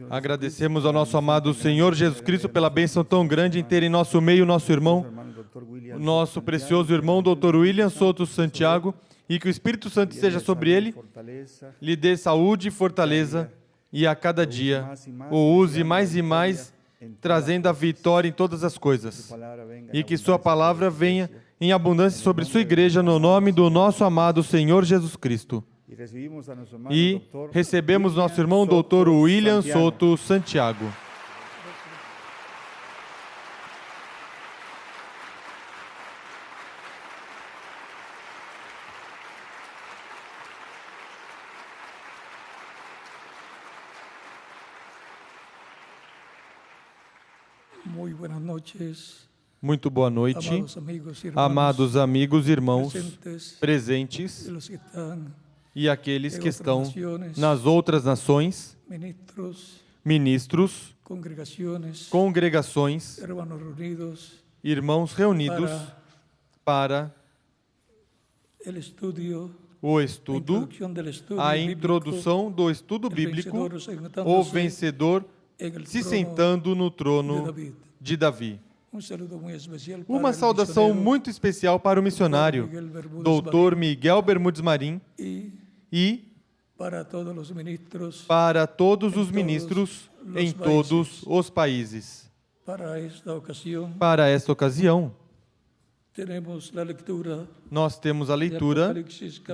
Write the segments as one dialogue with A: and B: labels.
A: Agradecemos ao nosso amado Senhor Jesus Cristo pela bênção tão grande em ter em nosso meio nosso irmão, nosso precioso irmão, Dr. William Soto Santiago, e que o Espírito Santo esteja sobre ele, lhe dê saúde e fortaleza, e a cada dia o use mais e mais, trazendo a vitória em todas as coisas. E que sua palavra venha em abundância sobre sua igreja, no nome do nosso amado Senhor Jesus Cristo. E recebemos nosso irmão Dr. William Soto Santiago. Muito boa noite, amados amigos e irmãos presentes e aqueles que estão nas outras nações, ministros, congregações, irmãos reunidos para o estudo, a introdução do estudo bíblico, o vencedor se sentando no trono de Davi. Uma saudação muito especial para o missionário, Dr. Miguel Bermudes Marim, e para todos os ministros em todos os países. Para esta ocasião, nós temos a leitura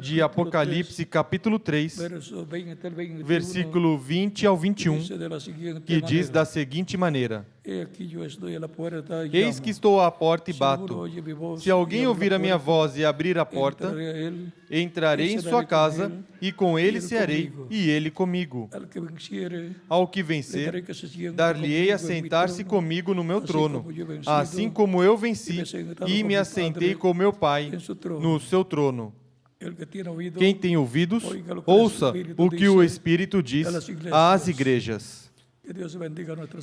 A: de Apocalipse capítulo 3, versículo 20 ao 21, que diz da seguinte maneira: Eis que estou à porta e bato. Se alguém ouvir a minha voz e abrir a porta, entrarei em sua casa e com ele cearei e ele comigo. Ao que vencer, dar-lhe-ei a sentar-se comigo no meu trono, assim como eu venci e me assentei com meu Pai no seu trono. Quem tem ouvidos, ouça o que o Espírito diz às igrejas.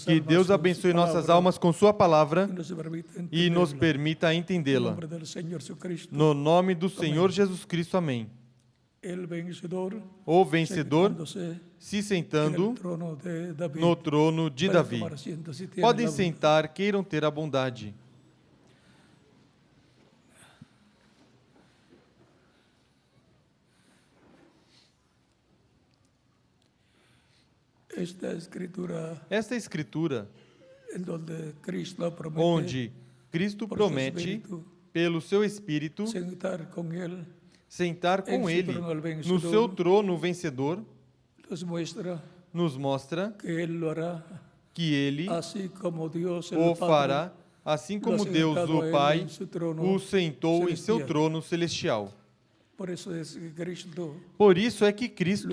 A: Que Deus abençoe nossas almas com sua palavra e nos permita entendê-la. No nome do Senhor Jesus Cristo, amém. O vencedor se sentando no trono de Davi. Podem sentar, queiram ter a bondade. Esta escritura, onde Cristo promete, pelo seu Espírito, sentar com Ele no seu trono vencedor, nos mostra que Ele o fará, assim como Deus, o Pai, o sentou em seu trono celestial. Por isso é que Cristo,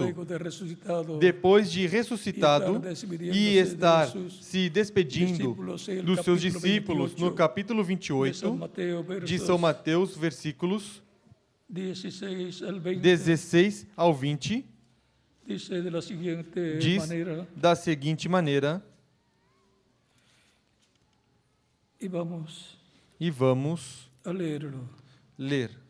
A: depois de ressuscitado e estar se despedindo dos seus discípulos, no capítulo 28 de São Mateus, versículos 16 ao 20, diz da seguinte maneira, e vamos ler.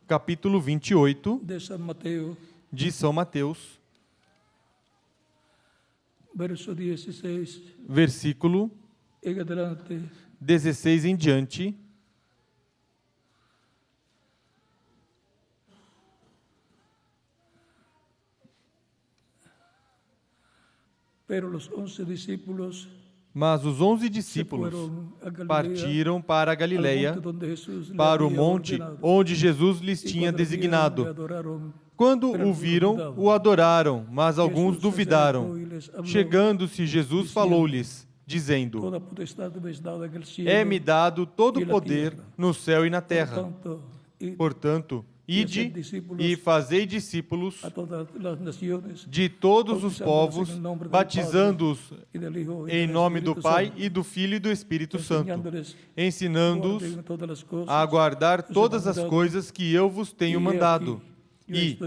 A: Capítulo 28 de São Mateus, versículo 16 em diante. Mas os 11 discípulos partiram para a Galileia, para o monte onde Jesus lhes tinha designado. Quando o viram, o adoraram, mas alguns duvidaram. Chegando-se, Jesus falou-lhes, dizendo: É-me dado todo o poder no céu e na terra. Portanto, ide e fazei discípulos de todos os povos, batizando-os em nome do Pai e do Filho e do Espírito Santo, ensinando-os a guardar todas as coisas que eu vos tenho mandado. E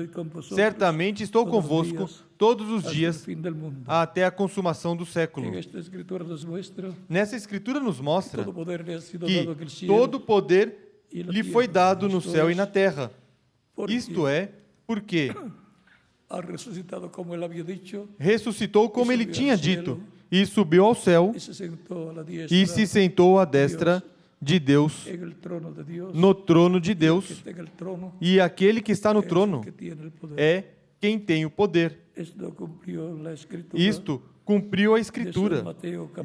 A: certamente estou convosco todos os dias até a consumação do século. Nessa Escritura nos mostra que todo o poder lhe foi dado no céu e na terra. Isto é, porque
B: ha resucitado como ele havia dicho,
A: ressuscitou como ele tinha dito, e subiu ao céu,
B: e se sentou à diestra
A: e se sentou à destra de Deus,
B: en el trono de Dios,
A: no trono de
B: que
A: Deus,
B: está en el trono,
A: e aquele que está no
B: es el
A: trono
B: que tiene el poder.
A: é quem tem o poder.
B: Esto cumplió la escritura
A: Isto cumpriu a Escritura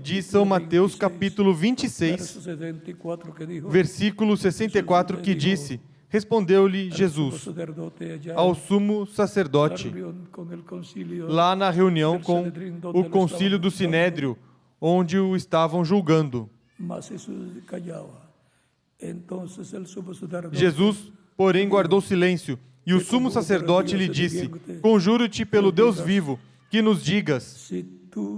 A: de São Mateus, capítulo 26,
B: verso 74, que dijo,
A: versículo 64, que disse: Respondeu-lhe Jesus
B: sacerdote allá
A: ao sumo sacerdote,
B: en la reunión con el concilio,
A: lá na reunião com o concílio do Sinédrio, onde o estavam julgando.
B: mas Jesús callaba. Entonces el sumo sacerdote
A: Jesus, porém, guardou silêncio, e o sumo sacerdote lhe disse: Conjuro-te pelo Deus vivo, que nos digas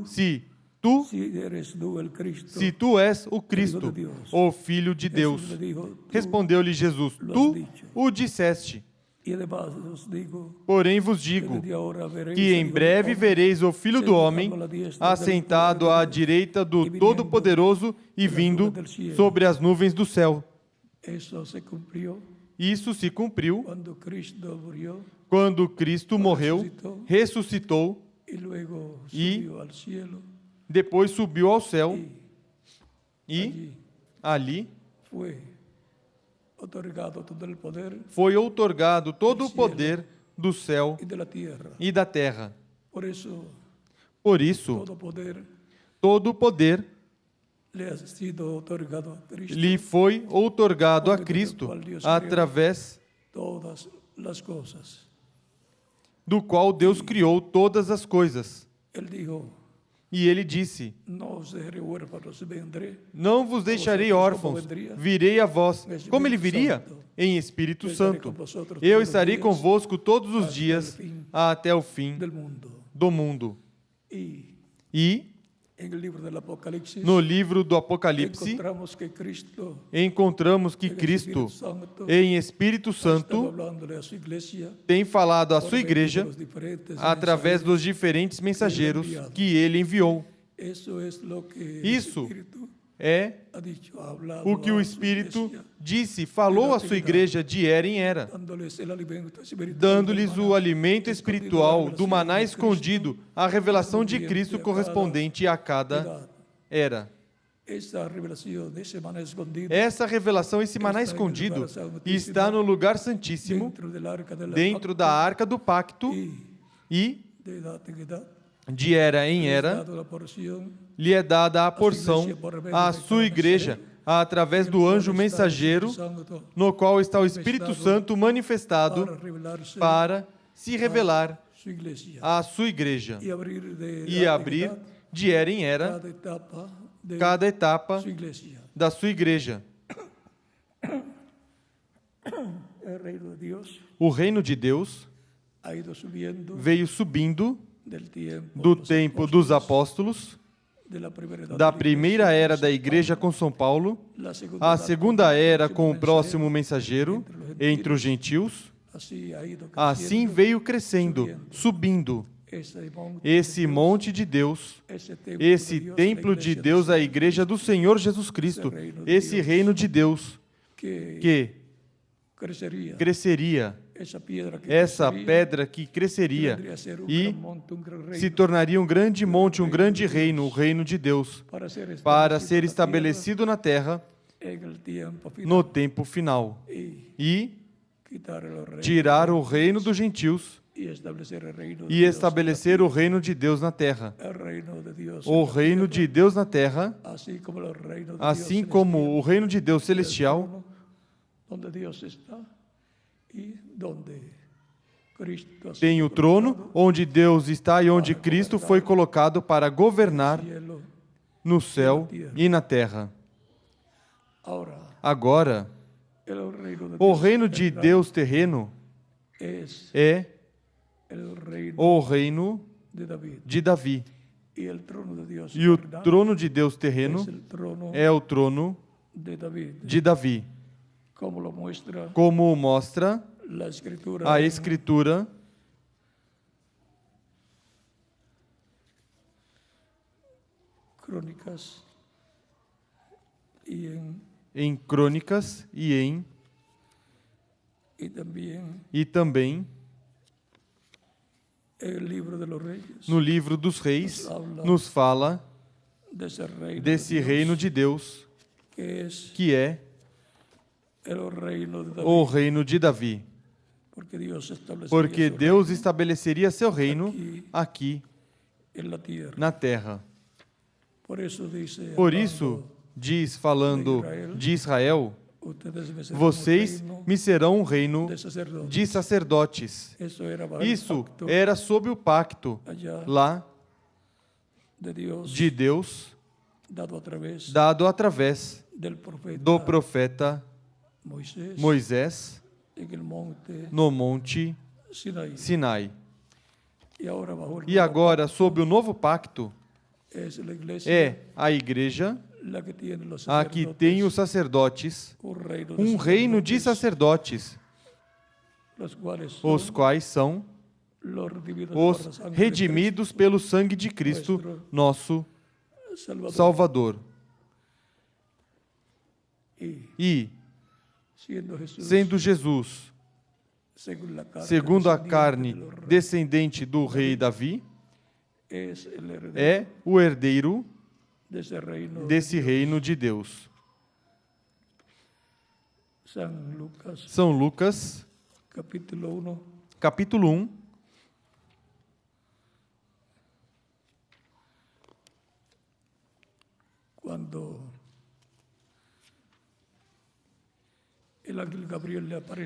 B: si tú
A: se
B: eres tú el Cristo,
A: se tu és o Cristo, o Filho de Deus.
B: Jesús le dijo, tú
A: Respondeu-lhe Jesus: Tu o disseste.
B: y además os digo
A: Porém vos
B: que
A: digo
B: desde ahora veréis
A: que em
B: al Hijo
A: breve
B: del Hombre
A: vereis o Filho do Homem assentado à direita do Todo-Poderoso e vindo sobre as nuvens do céu.
B: Eso se cumplió
A: Isso se cumpriu
B: cuando Cristo murió
A: quando Cristo morreu, ressuscitou,
B: y luego
A: Y
B: subió al cielo,
A: depois subiu ao céu e
B: allí
A: ali
B: fue otorgado todo el poder
A: foi outorgado todo o poder do céu
B: y de la tierra.
A: e da terra.
B: Por eso
A: Por isso, todo o poder
B: le ha sido otorgado a Cristo
A: lhe foi outorgado a Cristo através
B: todas las cosas.
A: do qual Deus criou todas as coisas.
B: Él dijo,
A: E ele disse:
B: no os dejaré huérfanos, vendré.
A: Não vos deixarei órfãos, virei a vós. Como ele viria? Em Espírito Santo. Eu estarei convosco todos os dias até o fim
B: Del mundo.
A: do mundo. E
B: En el libro del Apocalipsis
A: no livro do Apocalipse, encontramos que Cristo, em Espírito Santo, tem falado à sua igreja através dos diferentes mensageiros que ele enviou. Isso é o que o Espírito disse, falou à sua igreja de era em era, dando-lhes o alimento espiritual do maná escondido, a revelação de Cristo correspondente a cada era. Essa revelação, esse maná escondido, está no lugar santíssimo, dentro da arca do pacto, e de era em era, lhe é dada a porção à sua igreja, através do anjo mensageiro, no qual está o Espírito Santo manifestado para se revelar à sua igreja e abrir de era em era cada etapa da sua igreja. O reino de Deus veio subindo do tempo dos apóstolos, da primeira era da igreja com São Paulo, a segunda era com o próximo mensageiro entre os gentios. Assim veio crescendo, subindo esse monte de Deus, esse templo de Deus, a igreja do Senhor Jesus Cristo, esse reino de Deus que cresceria, essa pedra que cresceria e se tornaria um grande monte, um grande reino, o reino de Deus, para ser estabelecido na terra no tempo final e tirar o reino dos gentios e estabelecer o reino de Deus na terra. O reino de Deus na terra, assim como o reino de Deus celestial, tem o trono onde Deus está e onde Cristo foi colocado para governar no céu e na terra. Agora, o reino de Deus terreno é o reino de Davi. E o trono de Deus terreno é o trono de Davi. Como mostra a Escritura em Crônicas e em E também no livro dos Reis nos fala desse reino de Deus, que é o reino de Davi. Porque Deus estabeleceria seu reino aqui na terra. Por isso, diz, falando de Israel, vocês me serão um reino de sacerdotes. Isso era sob o pacto lá de Deus, dado através do profeta Moisés no monte Sinai. E agora, sob o novo pacto, é a igreja a que tem os sacerdotes, um reino de sacerdotes, os quais são os redimidos pelo sangue de Cristo, nosso Salvador. E, sendo Jesus, segundo a carne, descendente do rei Davi, é o herdeiro desse reino de Deus. São Lucas, capítulo 1,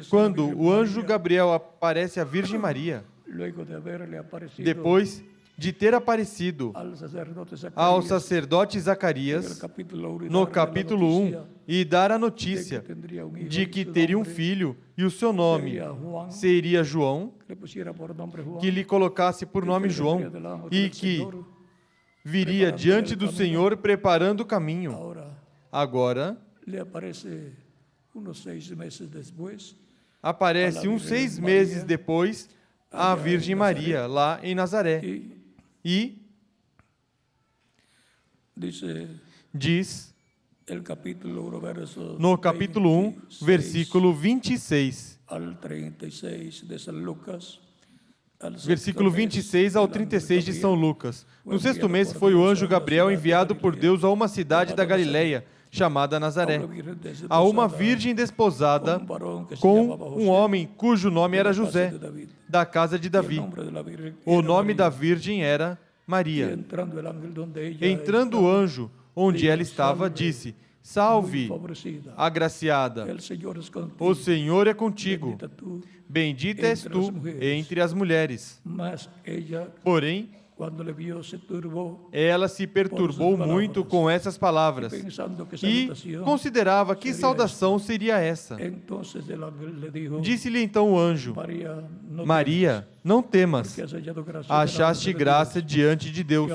A: quando o anjo Gabriel aparece à Virgem Maria, depois de ter aparecido ao sacerdote Zacarias, no capítulo 1, e dar a notícia de que teria um filho, e o seu nome seria João, que lhe colocasse por nome João, e que viria diante do Senhor preparando o caminho. Agora, aparece uns 6 meses depois a Virgem Maria, lá em Nazaré. E diz, no capítulo 1, versículo 26, versículo 26 ao 36 de São Lucas. No 6º mês foi o anjo Gabriel enviado por Deus a uma cidade da Galileia, chamada Nazaré, a uma virgem desposada com um homem cujo nome era José, da casa de Davi. O nome da virgem era Maria. Entrando o anjo onde ela estava, disse: Salve, agraciada, o Senhor é contigo. Bendita és tu entre as mulheres. Porém, ela se perturbou muito com essas palavras e considerava que saudação seria essa. Disse-lhe então o anjo: Maria, não temas, achaste graça diante de Deus.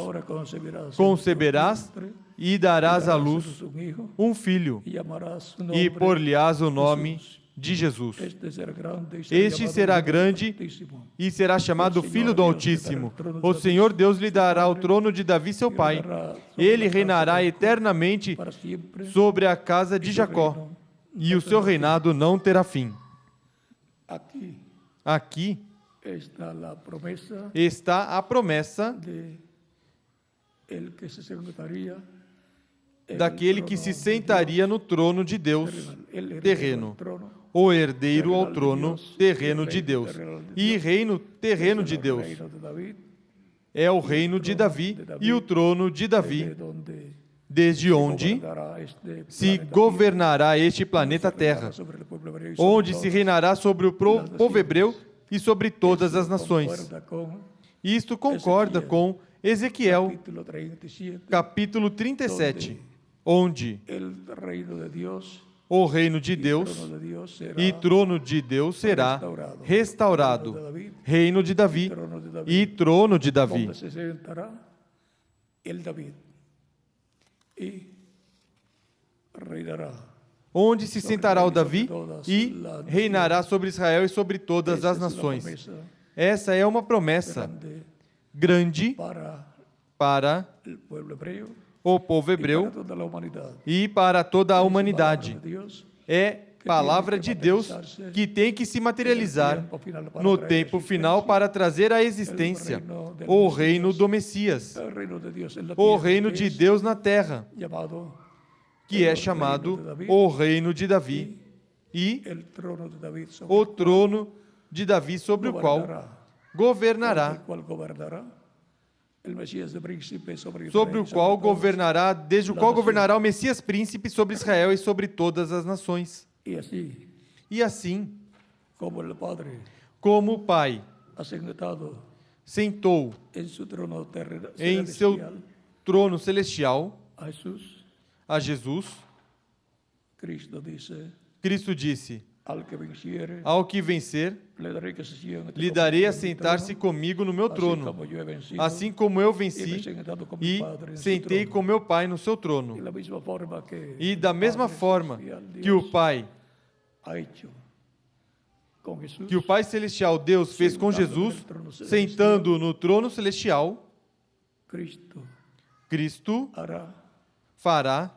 A: Conceberás e darás à luz um filho, e por-lhe-ás o nome de Jesus. Este será grande e será chamado Filho do Altíssimo. O Senhor Deus lhe dará o trono de Davi, seu pai. Ele reinará eternamente sobre a casa de Jacó, e o seu reinado não terá fim. Aqui está a promessa daquele que se sentaria no trono de Deus terreno, o herdeiro ao trono terreno de Deus. E reino terreno de Deus é o reino de Davi e o trono de Davi, desde onde se governará este planeta Terra, onde se reinará sobre o povo hebreu e sobre todas as nações. Isto concorda com Ezequiel, capítulo 37, onde o reino de Deus e trono de Deus será restaurado. Reino de Davi e trono de Davi. Onde se sentará o Davi e reinará sobre Israel e sobre todas as nações. Essa é uma promessa grande para o povo hebreu e para toda a humanidade. É palavra de Deus que tem que se materializar no tempo final para trazer à existência o reino do Messias, o reino de Deus na terra, que é chamado o reino de Davi, e o trono de Davi sobre o qual governará, sobre o qual governará, desde o qual governará o Messias príncipe sobre Israel e sobre todas as nações. E assim, como o Pai sentou em seu trono celestial a Jesus, Cristo disse: ao que vencer, lhe darei a sentar-se comigo no meu trono, assim como eu venci e sentei com meu Pai no seu trono. E da mesma forma que o Pai Celestial, Deus, fez com Jesus, sentando no trono celestial, Cristo fará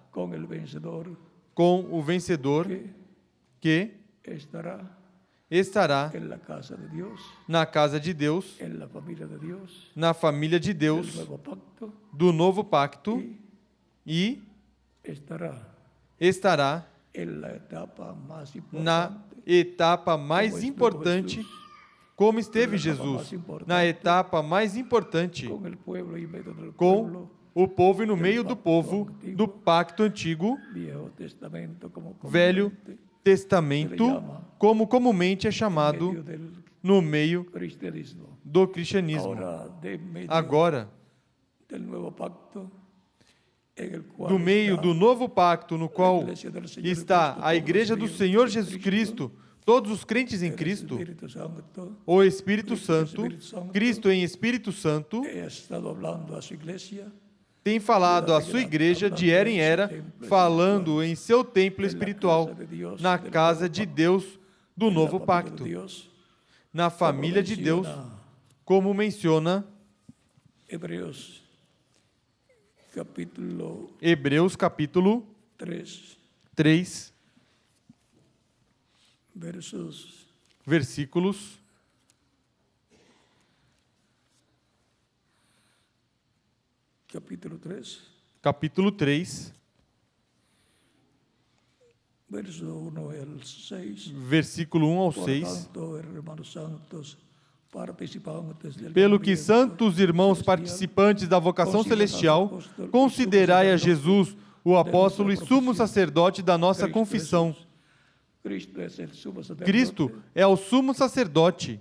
A: com o vencedor que estará na casa de Deus, na família de Deus, do novo pacto, e estará na etapa mais importante, como esteve Jesus, na etapa mais importante, com o povo e no meio do povo do pacto antigo, Velho Testamento, como comumente é chamado no meio do cristianismo. Agora, no meio do novo pacto, no qual está a Igreja do Senhor Jesus Cristo, todos os crentes em Cristo, o Espírito Santo, Cristo em Espírito Santo, tem falado à sua igreja de era em era, falando em seu templo espiritual, na casa de Deus do novo pacto, na família de Deus, como menciona Hebreus capítulo 3, versículos capítulo 3, versículo 1 ao 6. Pelo que, santos irmãos participantes da vocação celestial, considerai a Jesus, o apóstolo e sumo sacerdote da nossa confissão. Cristo é o sumo sacerdote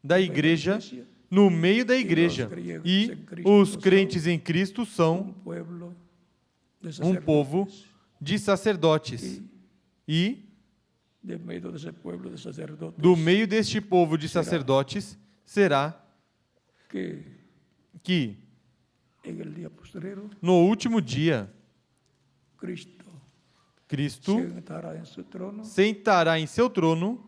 A: da igreja, no meio da igreja, e os crentes em Cristo são um povo de sacerdotes. E do meio deste povo de sacerdotes será que no último dia Cristo sentará em seu trono,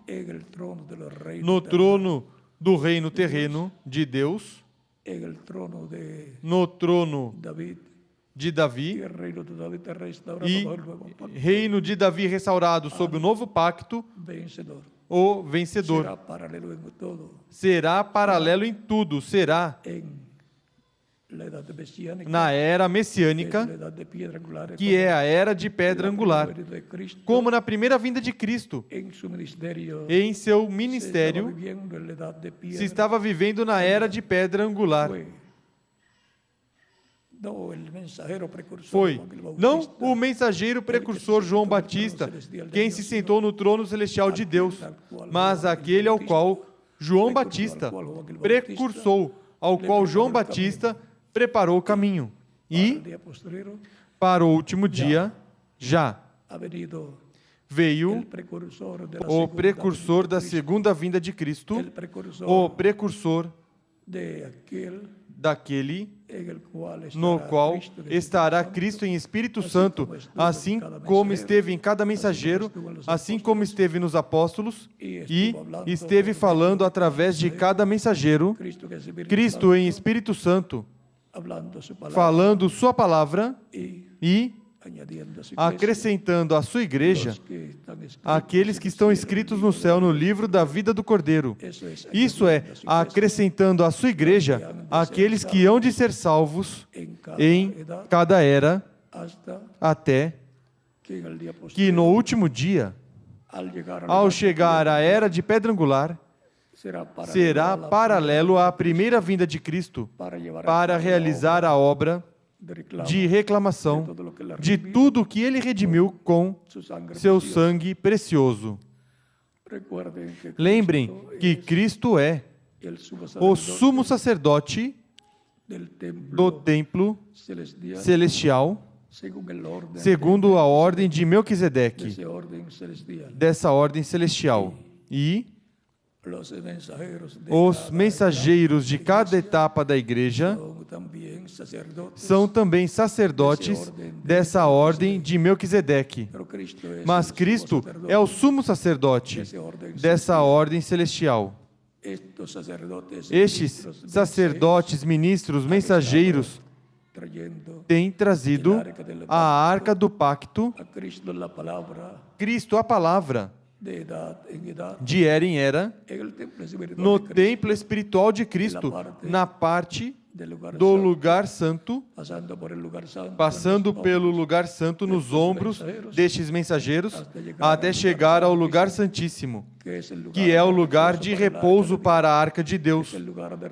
A: no trono do reino terreno de Deus, no trono de Davi, e reino de Davi restaurado sob o novo pacto, o vencedor. Será paralelo em tudo, será na era messiânica, que é a era de pedra angular, como na primeira vinda de Cristo. Em seu ministério, se estava vivendo na era de pedra angular. Foi não o mensageiro precursor João Batista, quem se sentou no trono celestial de Deus, mas aquele ao qual João Batista precursou, ao qual João Batista preparou o caminho. E, para o último dia, já veio o precursor da segunda vinda de Cristo, o precursor daquele no qual estará Cristo em Espírito Santo, assim como esteve em cada mensageiro, assim como esteve nos apóstolos, e esteve falando através de cada mensageiro, Cristo em Espírito Santo, falando sua palavra e acrescentando à sua igreja aqueles que estão escritos no céu no livro da vida do Cordeiro. Isso é, acrescentando à sua igreja aqueles que hão de ser salvos em cada era, até que no último dia, ao chegar à era de pedra angular, será paralelo à primeira vinda de Cristo para realizar a obra de reclamação de tudo o que Ele redimiu com seu sangue precioso. Lembrem que Cristo é o sumo sacerdote do templo celestial, segundo a ordem de Melquisedeque, dessa ordem celestial. E os mensageiros de cada etapa da igreja são também sacerdotes dessa ordem de Melquisedeque. Mas Cristo é o sumo sacerdote dessa ordem celestial. Estes sacerdotes, ministros, mensageiros, têm trazido a arca do pacto, Cristo, a palavra, de era em era, no templo espiritual de Cristo, na parte do lugar santo, passando pelo lugar santo nos ombros destes mensageiros, até chegar ao lugar santíssimo, que é o lugar de repouso para a arca de Deus,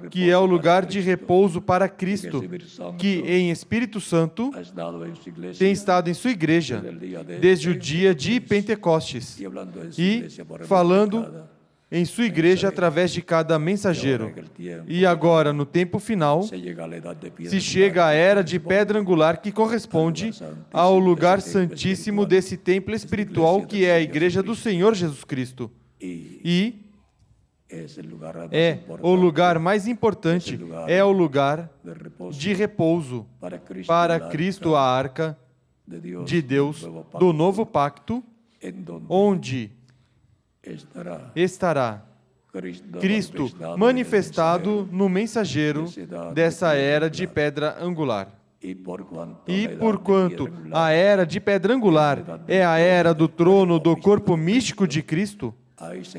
A: que é o lugar de repouso para Cristo, que em Espírito Santo tem estado em sua igreja desde o dia de Pentecostes e falando em sua igreja através de cada mensageiro. E agora, no tempo final, se chega à era de pedra angular que corresponde ao lugar santíssimo desse templo espiritual que é a igreja do Senhor Jesus Cristo. E é o lugar mais importante, é o lugar de repouso para Cristo, a arca de Deus do novo pacto, onde estará Cristo manifestado no mensageiro dessa era de pedra angular. E porquanto a era de pedra angular é a era do trono do corpo místico de Cristo,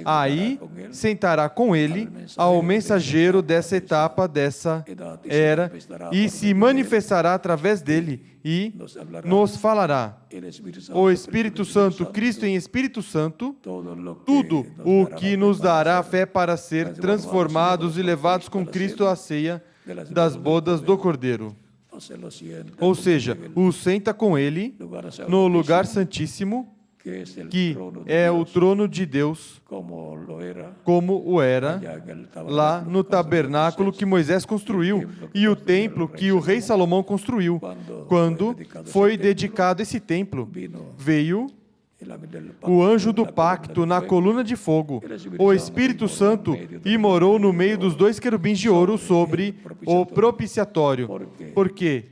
A: aí sentará com ele ao mensageiro dessa etapa, dessa era, e se manifestará através dele e nos falará. O Espírito Santo, Cristo em Espírito Santo, tudo o que nos dará fé para ser transformados e levados com Cristo à ceia das bodas do Cordeiro. Ou seja, o senta com ele no lugar santíssimo, que é o trono de Deus, como o era lá no tabernáculo que Moisés construiu e o templo que o rei Salomão construiu. Quando foi dedicado esse templo, veio o anjo do pacto na coluna de fogo, o Espírito Santo, e morou no meio dos dois querubins de ouro sobre o propiciatório. Porque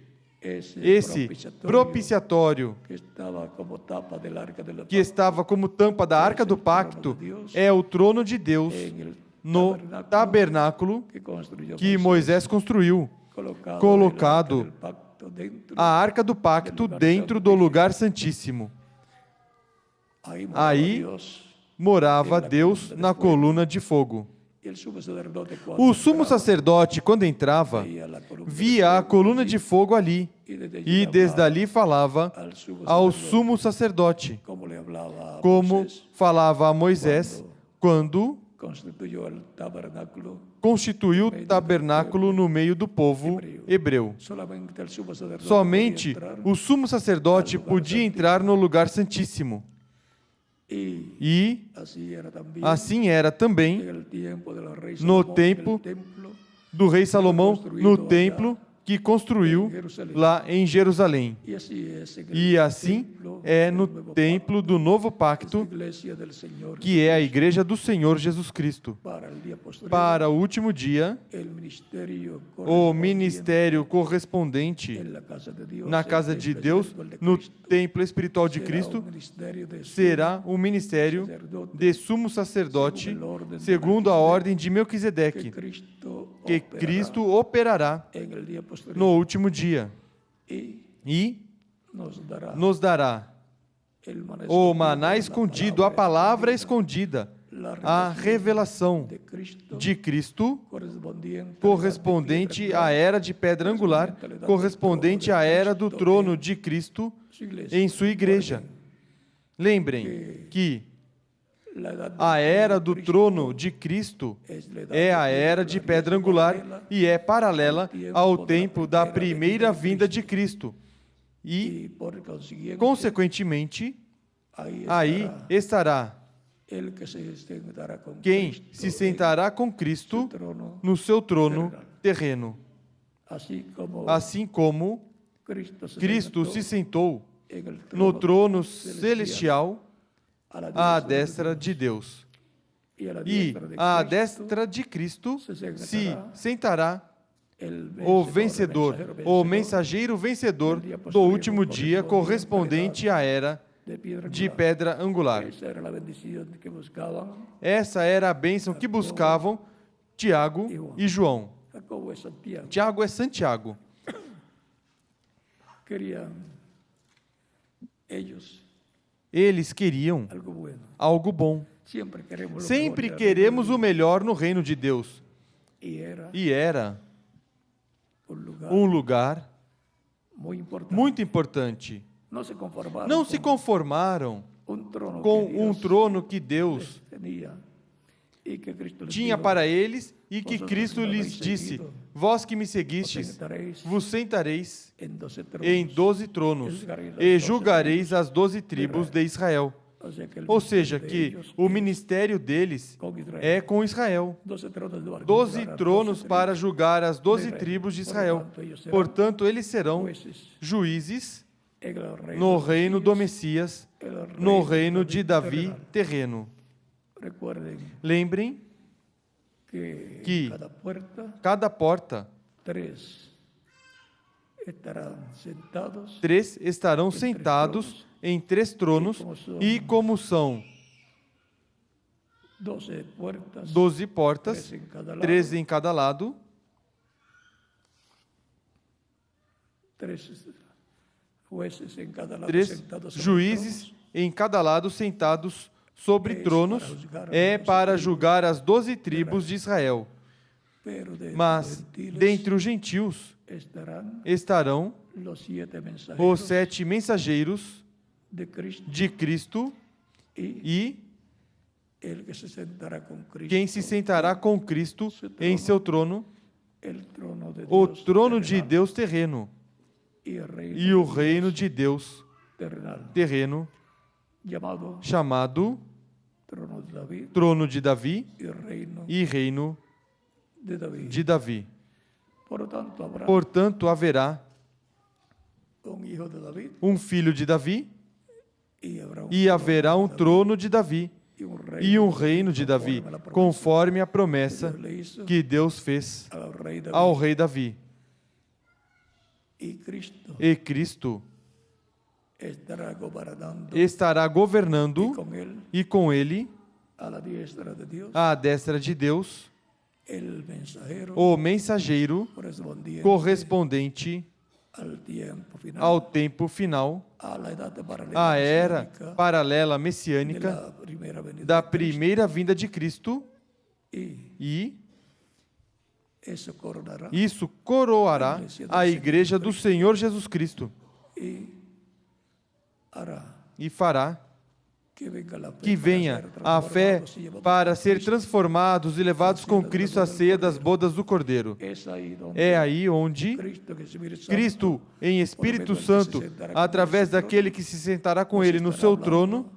A: esse propiciatório, que estava como tampa da arca do pacto, é o trono de Deus no tabernáculo que Moisés construiu, colocado a arca do pacto dentro do lugar santíssimo. Aí morava Deus na coluna de fogo. O sumo sacerdote, quando entrava, via a coluna de fogo ali, e desde ali falava ao sumo sacerdote, como falava a Moisés, quando constituiu o tabernáculo no meio do povo hebreu. Somente o sumo sacerdote podia entrar no lugar santíssimo. E assim era também no tempo do rei Salomão, no templo que construiu lá em Jerusalém. E assim é no templo do novo pacto, que é a igreja do Senhor Jesus Cristo. Para o último dia, o ministério correspondente na casa de Deus, no templo espiritual de Cristo, será o ministério de sumo sacerdote, segundo a ordem de Melquisedeque, que Cristo operará no último dia. E nos dará o maná escondido, a palavra escondida, a revelação de Cristo, correspondente à era de pedra angular, correspondente à era do trono de Cristo em sua igreja. Lembrem que a era do trono de Cristo é a era de pedra angular e é paralela ao tempo da primeira vinda de Cristo. E, consequentemente, aí estará quem se sentará com Cristo no seu trono terreno. Assim como Cristo se sentou no trono celestial à destra de Deus. E à destra de Cristo se sentará o vencedor, o mensageiro vencedor do último dia, correspondente à era de pedra angular. Essa era a bênção que buscavam Tiago e João. Tiago é Santiago. Eles queriam algo bom. Sempre queremos o melhor no reino de Deus. E era um lugar muito importante. Não se conformaram com um trono que Deus tinha para eles e que Cristo lhes disse: vós que me seguistes, vos sentareis em 12 tronos e julgareis as 12 tribos de Israel. Ou seja, que o ministério deles é com Israel. 12 tronos para julgar as 12 tribos de Israel. Portanto, eles serão juízes no reino do Messias, no reino de Davi terreno. Lembrem que cada porta, 3 estarão sentados em 3 tronos, e como são 12 portas, 3 em cada lado, 3 juízes em cada lado sentados sobre tronos, é para julgar as 12 tribos de Israel. Mas dentre os gentios estarão os 7 mensageiros de Cristo, e quem se sentará com Cristo em seu trono, o trono de Deus terreno e o reino de Deus terreno, chamado trono de Davi e reino de Davi. Portanto, haverá um filho de Davi, e haverá um trono de Davi e um reino de Davi, conforme a promessa que Deus fez ao rei Davi. E Cristo estará governando, e com ele, à destra de Deus, o mensageiro correspondente ao tempo final, à era paralela messiânica da primeira vinda de Cristo, e isso coroará a igreja do Senhor Jesus Cristo e fará que venha a fé para ser transformados e levados com Cristo à ceia das bodas do Cordeiro. É aí onde Cristo, em Espírito Santo, através daquele que se sentará com Ele no seu trono,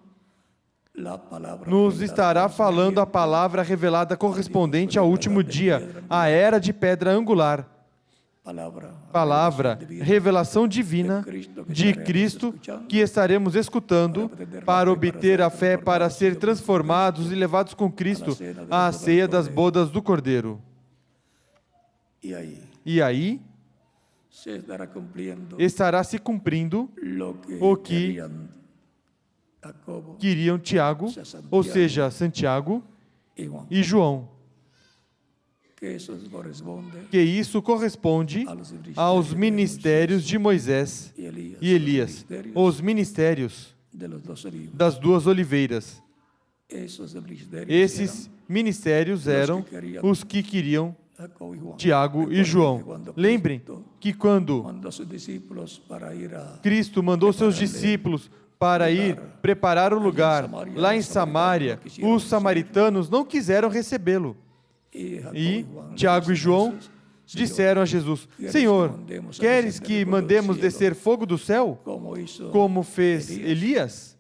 A: nos estará falando a palavra revelada correspondente ao último dia, a era de pedra angular. Palavra, revelação divina de Cristo que estaremos escutando para obter a fé para ser transformados e levados com Cristo à ceia das bodas do Cordeiro. E aí estará se cumprindo o que queriam Tiago, ou seja, Santiago e João.
B: que isso corresponde
A: aos ministérios de Moisés e Elias, os ministérios das duas oliveiras. Esses ministérios eram os que queriam Tiago e João. Lembrem que quando Cristo mandou seus discípulos para ir preparar o lugar lá em Samaria, os samaritanos não quiseram recebê-lo. E Tiago e João disseram a Jesus: Senhor, queres que mandemos descer fogo do céu, como fez Elias?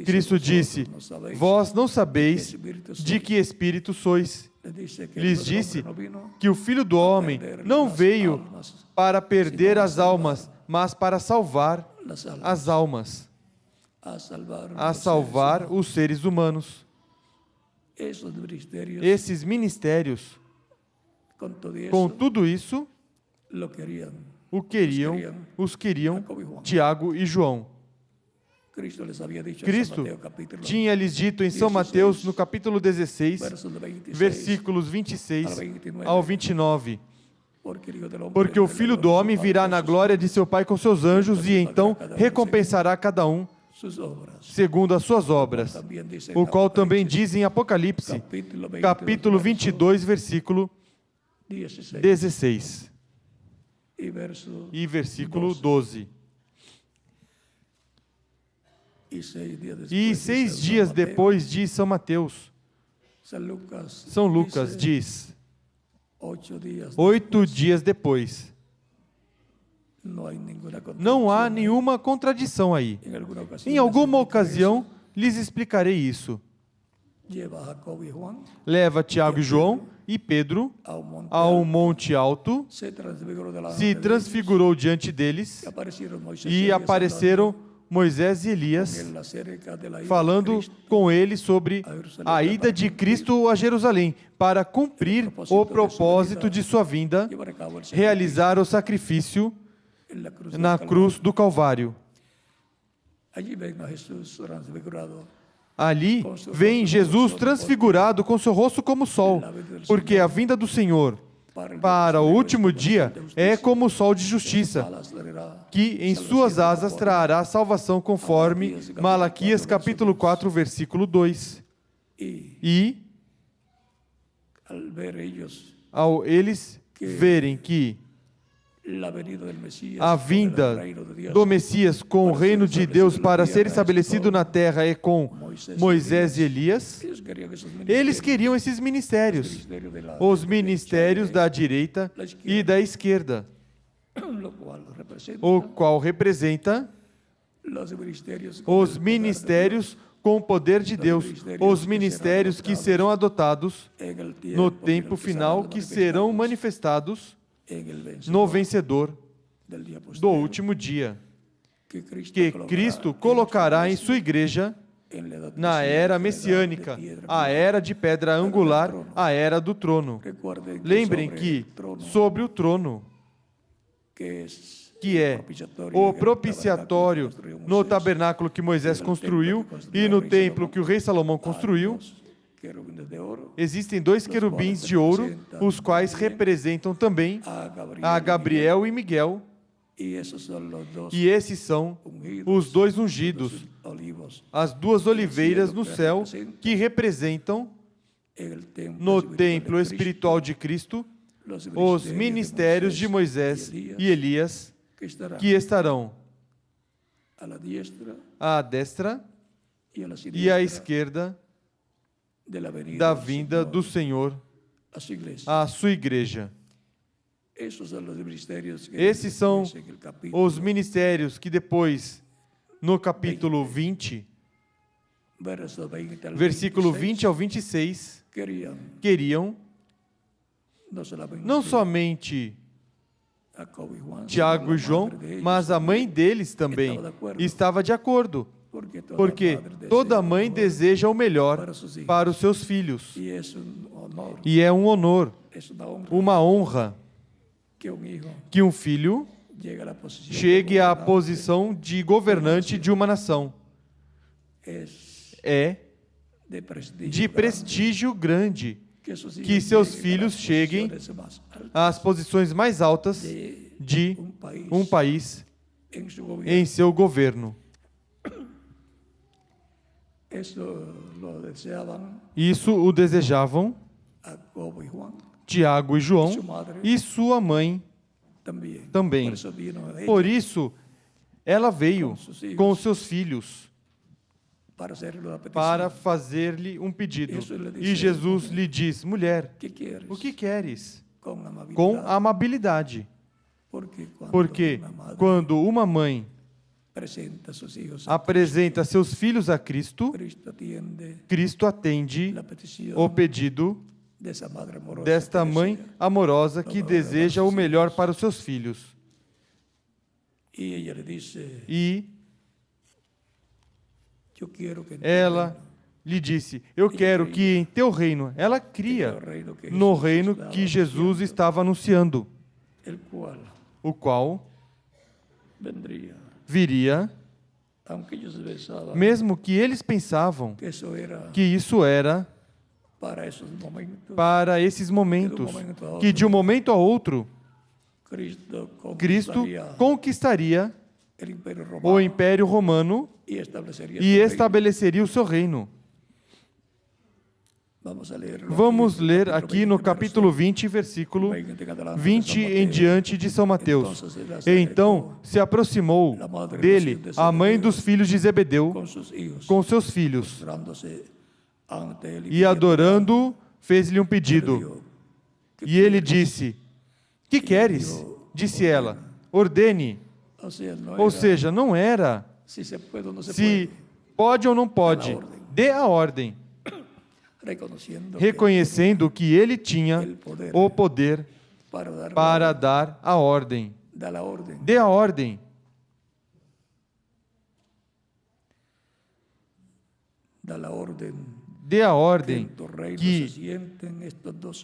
A: Cristo disse: Vós não sabeis de que espírito sois. Lhes disse que o Filho do Homem não veio para perder as almas, mas para salvar as almas, a salvar os seres humanos. Esses ministérios, com tudo isso, os queriam Tiago e João. Cristo tinha lhes dito em São Mateus, no capítulo 16, versículos 26 ao 29, porque o Filho do Homem virá na glória de seu Pai com seus anjos e então recompensará cada um segundo as suas obras, o qual também diz em Apocalipse, capítulo 22, versículo 16 e versículo 12. E 6 dias depois, diz São Mateus, São Lucas diz, 8 dias depois. Não há nenhuma contradição aí. Em alguma ocasião, lhes explicarei isso. Leva Tiago e João e Pedro ao monte alto, se transfigurou diante deles e apareceram Moisés e Elias, falando com ele sobre a ida de Cristo a Jerusalém, para cumprir o propósito de sua vinda, realizar o sacrifício na cruz do Calvário. Ali vem Jesus transfigurado com seu rosto como o sol, porque a vinda do Senhor para o último dia é como o sol de justiça, que em suas asas trará salvação, conforme Malaquias capítulo 4, versículo 2. E ao eles verem que a vinda do Messias com o reino de Deus para ser estabelecido na terra é com Moisés e Elias, eles queriam esses ministérios, os ministérios da direita e da esquerda, o qual representa os ministérios com o poder de Deus, os ministérios que serão adotados no tempo final, que serão manifestados no vencedor do último dia, que Cristo colocará em sua igreja na era messiânica, a era de pedra angular, a era do trono. Lembrem que sobre o trono, que é o propiciatório no tabernáculo que Moisés construiu e no templo que o rei Salomão construiu, existem 2 querubins de ouro, os quais representam também a Gabriel e Miguel, e esses são os 2 ungidos, as 2 oliveiras no céu, que representam no templo espiritual de Cristo os ministérios de Moisés e Elias, que estarão à destra e à esquerda da vinda do Senhor à sua igreja. Esses são os ministérios que depois, no capítulo 20, versículo 20 ao 26, queriam não somente Tiago e João, mas a mãe deles também estava de acordo, porque toda mãe deseja o melhor para os seus filhos. E é um honor, uma honra, que um filho chegue à posição de governante de uma nação. É de prestígio grande que seus filhos cheguem às posições mais altas de um país em seu governo. Isso o desejavam Tiago e João e sua mãe também. Por isso, ela veio com seus filhos para fazer-lhe um pedido. E Jesus lhe diz: mulher, o que queres? Com amabilidade. Porque quando uma mãe apresenta seus filhos a Cristo, Cristo atende o pedido desta mãe amorosa que deseja o melhor para os seus filhos. E ela lhe disse: eu quero que em teu reino, ela cria no reino que Jesus estava anunciando, o qual viria, mesmo que eles pensavam que isso era para esses momentos, que de um momento a outro, Cristo conquistaria o Império Romano e estabeleceria o seu reino. Vamos ler aqui no capítulo 20, versículo 20 em diante de São Mateus. Então se aproximou dele a mãe dos filhos de Zebedeu com seus filhos, e adorando, fez-lhe um pedido. E ele disse: que queres? Disse ela: ordene. Ou seja, não era se pode ou não pode, dê a ordem, reconhecendo que ele tinha o poder para dar a ordem. Dê a ordem. Dê a ordem que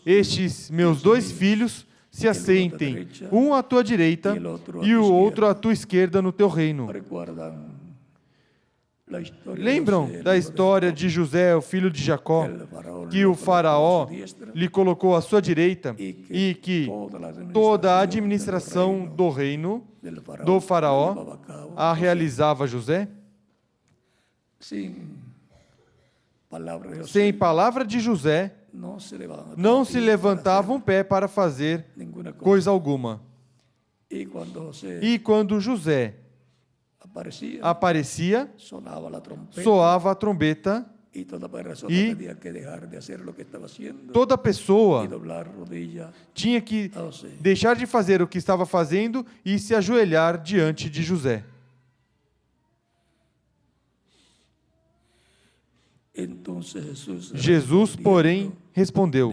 A: estes meus dois filhos se assentem, um à tua direita e o outro à tua esquerda no teu reino. Lembram da história de José, o filho de Jacó, que o faraó lhe colocou à sua direita e que toda a administração do reino do faraó a realizava José? Sem palavra de José, não se levantava um pé para fazer coisa alguma. E quando José aparecia, soava a trombeta e toda pessoa tinha que deixar de fazer o que estava fazendo e se ajoelhar diante de José. Jesus, porém, respondeu: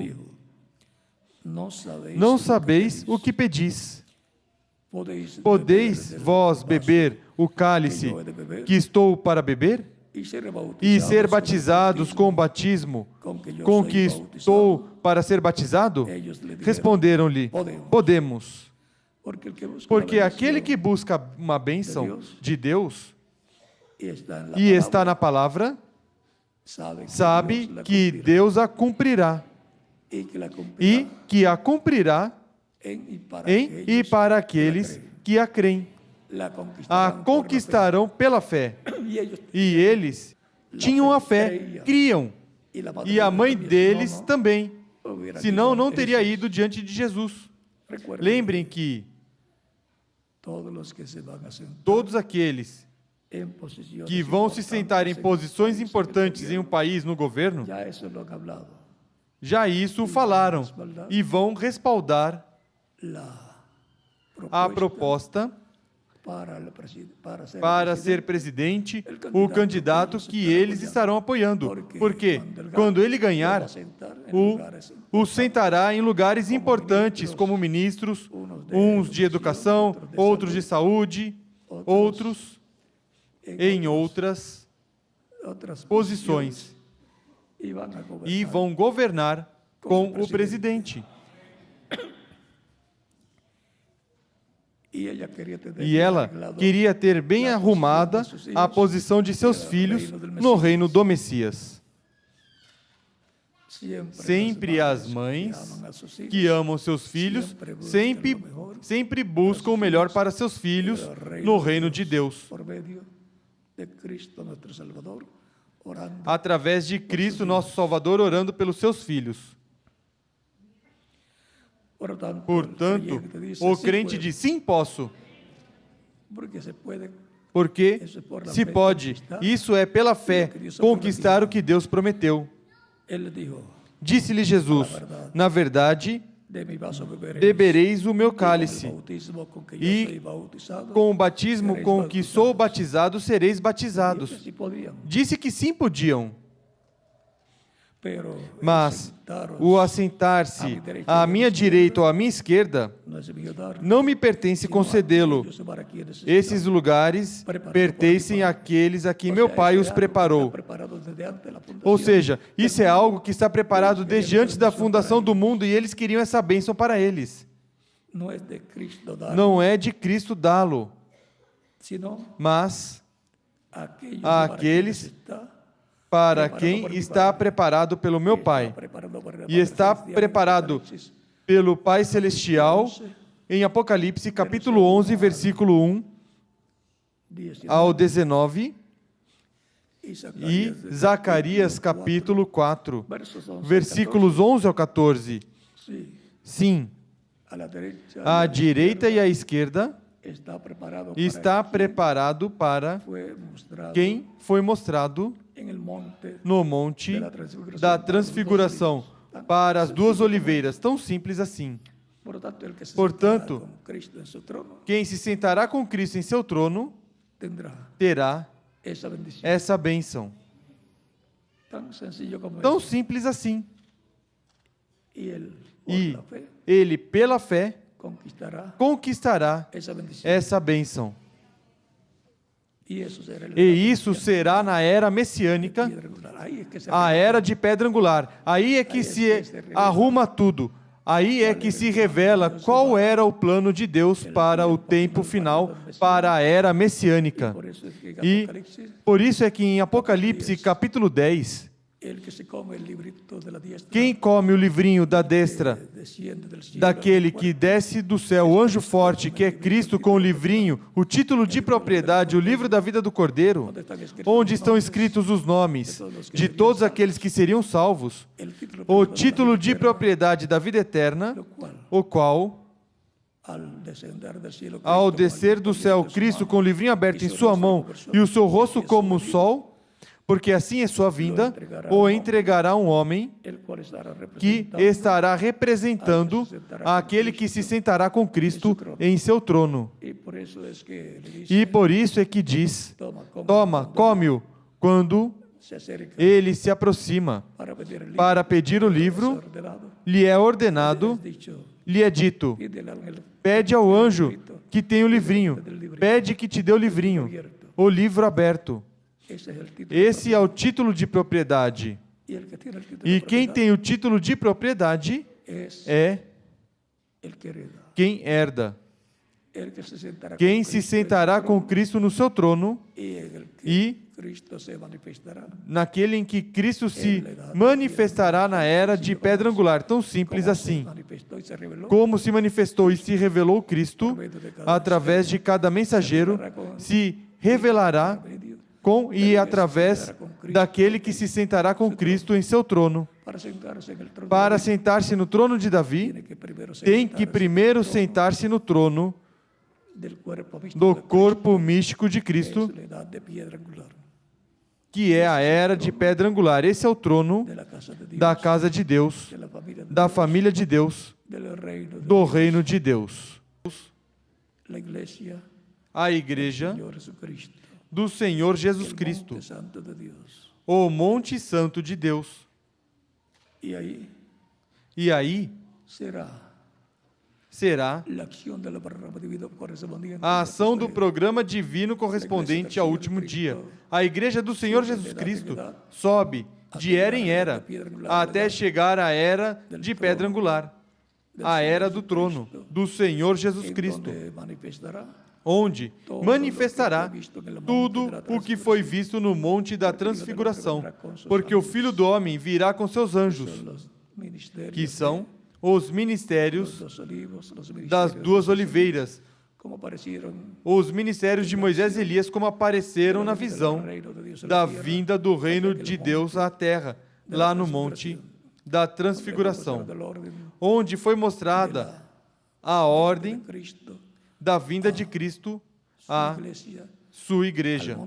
A: não sabeis o que pedis. Podeis vós beber o cálice que estou para beber? E ser batizados com o batismo com que estou para ser batizado? Responderam-lhe: podemos. Porque aquele que busca uma bênção de Deus e está na palavra, sabe que Deus a cumprirá e que a cumprirá em e para aqueles que a creem. A conquistarão pela fé. E eles tinham a fé, criam. E a mãe deles também. Senão, não teria ido diante de Jesus. Lembrem que todos aqueles que vão se sentar em posições importantes em um país, no governo, já isso falaram e vão respaldar a proposta para ser presidente, o candidato que eles estarão apoiando. Porque quando ele ganhar, o sentará em lugares importantes, como ministros, uns de educação, outros de saúde, outros em outras posições, e vão governar com o presidente. E ela queria ter bem arrumada a posição de seus filhos no reino do Messias. Sempre as mães que amam seus filhos sempre buscam o melhor para seus filhos no reino de Deus. Através de Cristo, nosso Salvador, orando pelos seus filhos. Portanto, o crente diz, sim, posso. Porque se pode, isso é pela fé, conquistar o que Deus prometeu. Disse-lhe Jesus, na verdade, bebereis o meu cálice, e com o batismo com que sou batizado, sereis batizados. Disse que sim podiam. Mas o assentar-se à minha direita ou à minha esquerda não me pertence concedê-lo. Esses lugares pertencem àqueles a quem meu Pai os preparou. Ou seja, isso é algo que está preparado desde antes da fundação do mundo e eles queriam essa bênção para eles. Não é de Cristo dá-lo, mas àqueles para quem está preparado pelo meu Pai, e está preparado pelo Pai Celestial, em Apocalipse, capítulo 11, versículo 1 ao 19, e Zacarias, capítulo 4, versículos 11 ao 14. Sim, à direita e à esquerda está preparado para quem foi mostrado no monte da transfiguração, para as duas oliveiras, tão simples assim. Portanto, quem se sentará com Cristo em seu trono, terá essa bênção. Tão simples assim. E ele, pela fé, conquistará essa bênção. E isso será na era messiânica, a era de pedra angular. Aí é que se arruma tudo. Aí é que se revela qual era o plano de Deus para o tempo final, para a era messiânica. E por isso é que em Apocalipse, capítulo 10, quem come o livrinho da destra daquele que desce do céu, o anjo forte, que é Cristo, com o livrinho, o título de propriedade, o livro da vida do Cordeiro, onde estão escritos os nomes de todos aqueles que seriam salvos, o título de propriedade da vida eterna, o qual, ao descer do céu, Cristo com o livrinho aberto em sua mão e o seu rosto como o sol, porque assim é sua vinda, o entregará um homem que estará representando aquele que se sentará com Cristo em seu trono. E por isso é que diz, toma, come-o, quando ele se aproxima. Para pedir o livro, lhe é ordenado, lhe é dito, pede ao anjo que tem o livrinho, pede que te dê o livrinho, o livro aberto. Esse é o título de propriedade. E quem tem o título de propriedade é quem herda. Quem se sentará com Cristo no seu trono e naquele em que Cristo se manifestará na era de pedra angular. Tão simples assim. Como se manifestou e se revelou Cristo, através de cada mensageiro, se revelará com e através daquele que se sentará com Cristo em seu trono. Para sentar-se no trono de Davi, tem que primeiro sentar-se no trono do corpo místico de Cristo, que é a era de pedra angular. Esse é o trono da casa de Deus, da família de Deus, do reino de Deus. A igreja do Senhor Jesus Cristo, o Monte Santo de Deus. E aí será a ação do programa divino correspondente ao último dia. A igreja do Senhor Jesus Cristo sobe de era em era, até chegar à era de pedra angular, a era do trono do Senhor Jesus Cristo, onde manifestará tudo o que foi visto no monte da transfiguração, porque o Filho do Homem virá com seus anjos, que são os ministérios das duas oliveiras, os ministérios de Moisés e Elias, como apareceram na visão da vinda do reino de Deus à terra, lá no monte da transfiguração, onde foi mostrada a ordem da vinda de Cristo à sua igreja,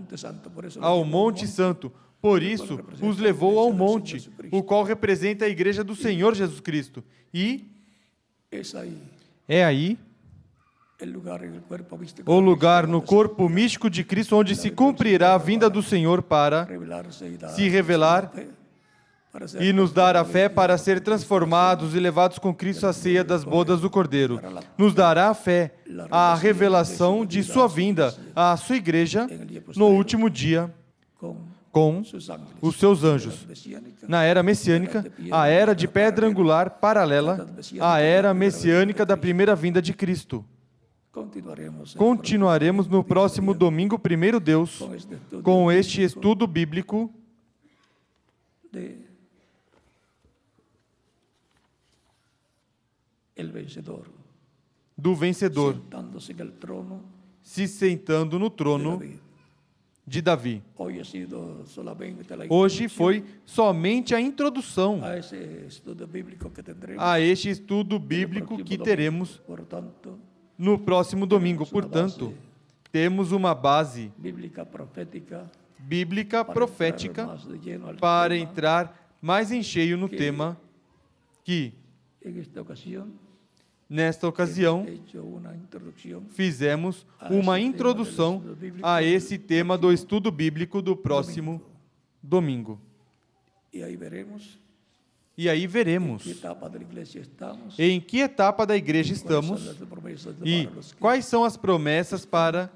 A: ao Monte Santo. Por isso, os levou ao monte, o qual representa a igreja do Senhor Jesus Cristo. E é aí o lugar no corpo místico de Cristo, onde se cumprirá a vinda do Senhor para se revelar e nos dar a fé para ser transformados e levados com Cristo à ceia das bodas do Cordeiro. Nos dará a fé, a revelação de sua vinda à sua igreja no último dia com os seus anjos. Na era messiânica, a era de pedra angular paralela à era messiânica da primeira vinda de Cristo. Continuaremos no próximo domingo, primeiro Deus, com este estudo bíblico do vencedor, se sentando no trono de Davi. Hoje foi somente a introdução a este estudo bíblico que teremos no próximo domingo. Portanto, temos uma base bíblica profética para entrar mais em cheio no tema que, nesta ocasião, fizemos uma introdução a esse tema do estudo bíblico do próximo domingo. E aí veremos em que etapa da igreja estamos e quais são as promessas para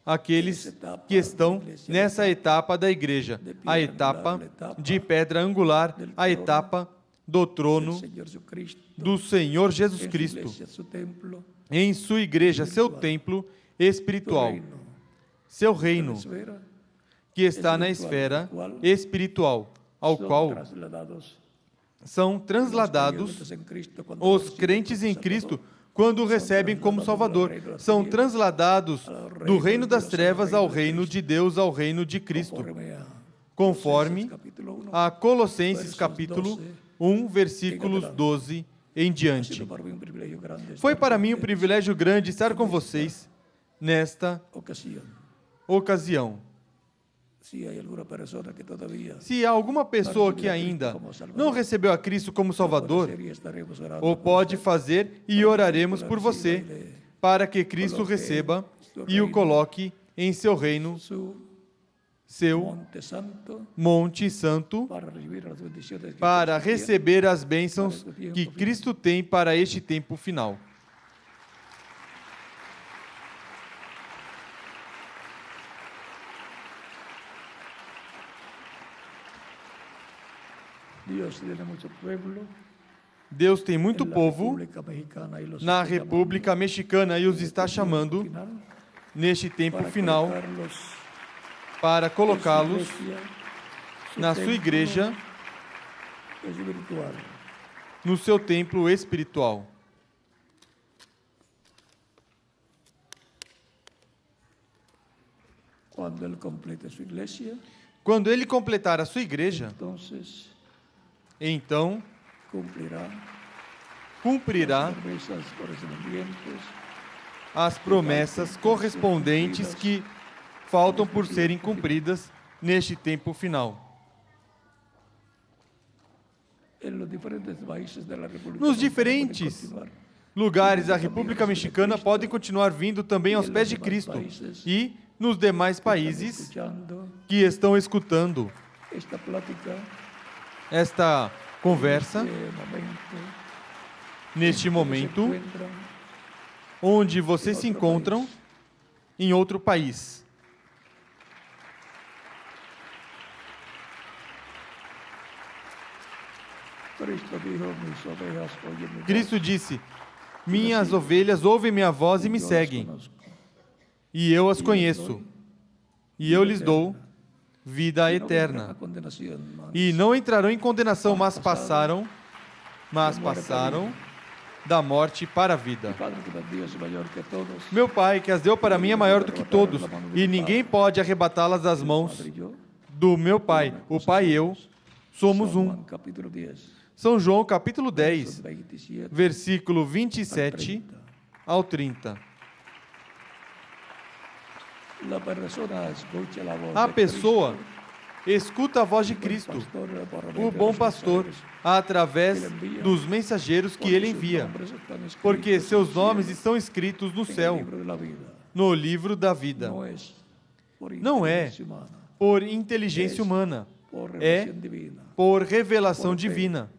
A: aqueles que estão nessa etapa da igreja. A etapa de pedra angular, a etapa do trono do Senhor Jesus Cristo, em sua igreja, seu templo espiritual, seu reino, que está na esfera espiritual, ao qual são transladados os crentes em Cristo quando o recebem como Salvador. São transladados do reino das trevas ao reino de Deus, ao reino de Cristo, conforme a Colossenses capítulo 1, versículos 12 em diante. Foi para mim um privilégio grande estar com vocês nesta ocasião. Se há alguma pessoa que ainda não recebeu a Cristo como Salvador, o pode fazer e oraremos por você, para que Cristo receba e o coloque em seu reino, seu Monte Santo, para receber as bênçãos que Cristo tem para este tempo final. Deus tem muito povo na República Mexicana e os está chamando neste tempo final para colocá-los na sua igreja, no seu templo espiritual. Quando ele completar a sua igreja, então cumprirá as promessas correspondentes que faltam por serem cumpridas neste tempo final. Nos diferentes lugares da República Mexicana podem continuar vindo também aos pés de Cristo e nos demais países que estão escutando esta conversa, neste momento, onde vocês se encontram em outro país. Cristo disse: minhas ovelhas ouvem minha voz e me seguem. e eu as conheço, e eu lhes dou vida eterna. E não entrarão em condenação, mas passaram da morte para a vida. Meu Pai, que as deu para mim, é maior do que todos, e ninguém pode arrebatá-las das mãos do meu Pai. O Pai e eu somos um. São João, capítulo 10, versículo 27 ao 30. A pessoa escuta a voz de Cristo, o bom pastor, através dos mensageiros que ele envia, porque seus nomes estão escritos no céu, no livro da vida. Não é por inteligência humana, é por revelação divina,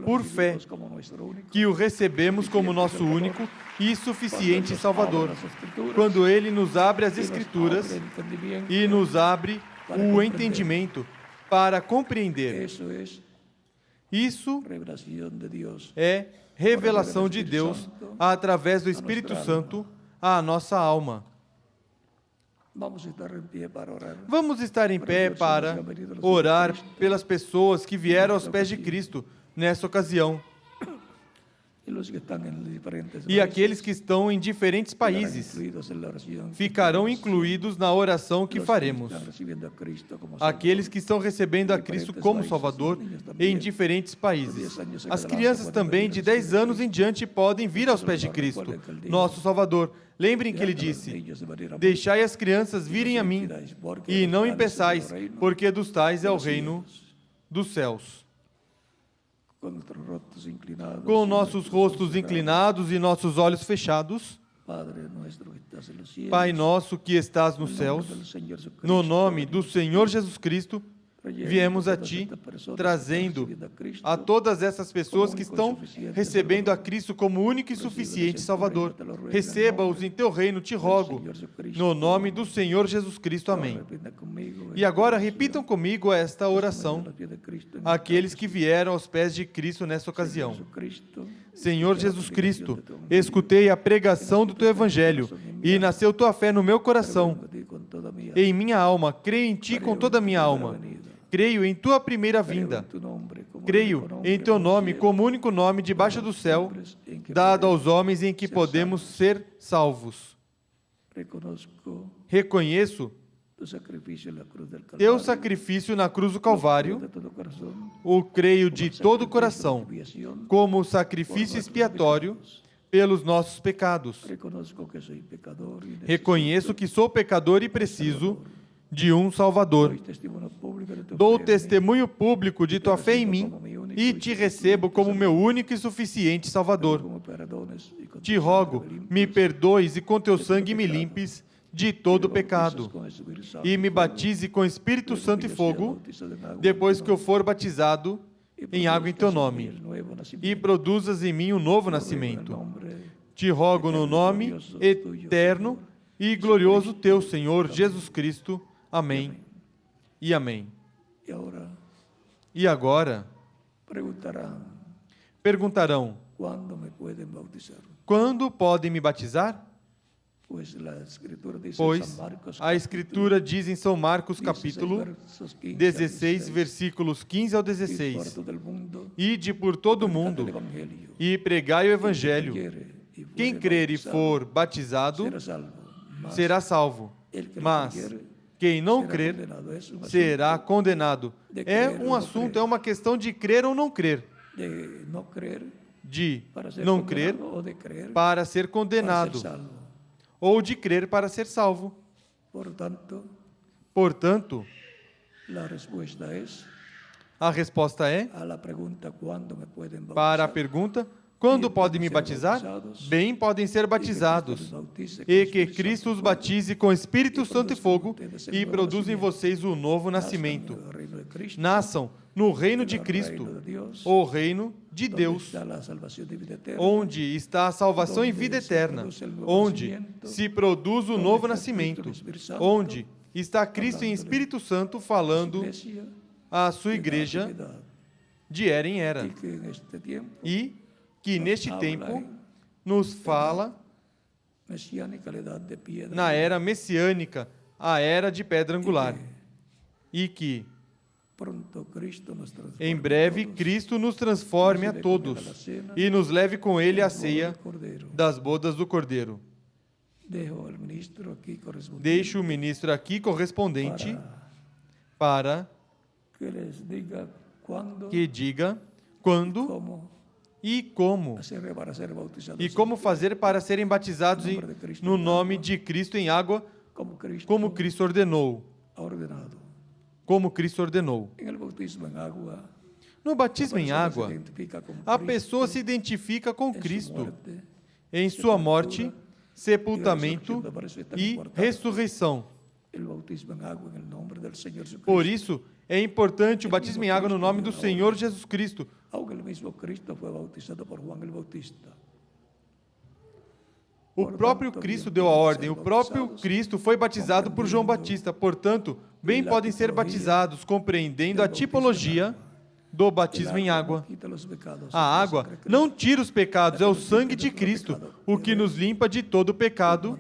A: por fé, que o recebemos como nosso único e suficiente Salvador, quando Ele nos abre as Escrituras e nos abre o entendimento para compreender. Isso é revelação de Deus através do Espírito Santo à nossa alma. Vamos estar em pé para orar pelas pessoas que vieram aos pés de Cristo nessa ocasião. E aqueles que estão em diferentes países ficarão incluídos na oração que faremos. Aqueles que estão recebendo a Cristo como Salvador em diferentes países. As crianças também de 10 anos em diante podem vir aos pés de Cristo, nosso Salvador. Lembrem que ele disse: deixai as crianças virem a mim, e não impeçais, porque dos tais é o reino dos céus. Com nossos rostos inclinados e nossos olhos fechados, Pai nosso que estás nos céus, no nome do Senhor Jesus Cristo, viemos a Ti, trazendo a todas essas pessoas que estão recebendo a Cristo como único e suficiente Salvador. Receba-os em Teu reino, te rogo, no nome do Senhor Jesus Cristo. Amém. E agora repitam comigo esta oração, aqueles que vieram aos pés de Cristo nessa ocasião. Senhor Jesus Cristo, escutei a pregação do Teu Evangelho e nasceu Tua fé no meu coração. Em minha alma, creio em Ti com toda a minha alma. Creio em Tua primeira vinda. Creio em Teu nome como único nome debaixo do céu, dado aos homens em que podemos ser salvos. Reconheço Teu sacrifício na cruz do Calvário, o creio de todo o coração, como sacrifício expiatório pelos nossos pecados. Reconheço que sou pecador e preciso de um Salvador. Dou testemunho público de Tua fé em mim e Te recebo como meu único e suficiente Salvador. Te rogo, me perdoes e com Teu sangue me limpes de todo pecado, e me batize com Espírito Santo e fogo, depois que eu for batizado em água em Teu nome, e produzas em mim um novo nascimento. Te rogo no nome eterno e glorioso Teu, Senhor Jesus Cristo. Amém e amém. E agora perguntarão: quando podem me batizar? Pois a Escritura diz em São Marcos, capítulo 16, versículos 15 ao 16: Ide por todo o mundo e pregai o Evangelho. Quem crer e for batizado será salvo, mas quem não crer será condenado. É um assunto, é uma questão de crer ou não crer. De não crer para ser condenado, ou de crer para ser salvo. Portanto, a resposta é, para a pergunta, quando podem me batizar? Bem, podem ser batizados, e que Cristo os batize com Espírito Santo e fogo, e produza em vocês o novo nascimento. Nasçam no reino de Cristo, o reino de Deus, onde está a salvação e vida eterna, onde se produz o novo nascimento, onde está Cristo em Espírito Santo falando à sua igreja de era em era, e que neste tempo nos fala
B: mesiánica, a edad de piedra,
A: na era messiânica, a era de pedra angular. E que,
B: pronto Cristo nos transforme
A: em breve,
B: todos,
A: Cristo nos transforme a todos e nos leve com Ele à ceia das bodas do Cordeiro.
B: Dejo al ministro aquí correspondiente
A: Deixo o ministro aqui correspondente para
B: que les diga cuándo
A: que diga quando
B: cómo
A: e como
B: hacer para ser bautizados
A: e como fazer para serem batizados no nome de Cristo em água, como Cristo ordenou.
B: ha ordenado.
A: Como Cristo ordenou.
B: En el bautismo en agua,
A: No batismo em
B: la persona
A: água,
B: se identifica con
A: a
B: Cristo
A: pessoa se identifica com
B: en su
A: Cristo
B: muerte,
A: em sua morte, sepultamento
B: por eso es tan
A: e
B: importante
A: ressurreição.
B: el bautismo en agua en el nombre del Señor Jesucristo.
A: Por isso, é importante o batismo em água no nome do Senhor Jesus Cristo.
B: Aunque el mismo Cristo fue bautizado por Juan el Bautista.
A: O próprio Cristo deu a ordem, o próprio Cristo foi batizado por João Batista. Portanto, bem podem ser batizados, compreendendo a tipologia do batismo em água. A água não tira os pecados, é o sangue de Cristo, o que nos limpa de todo pecado,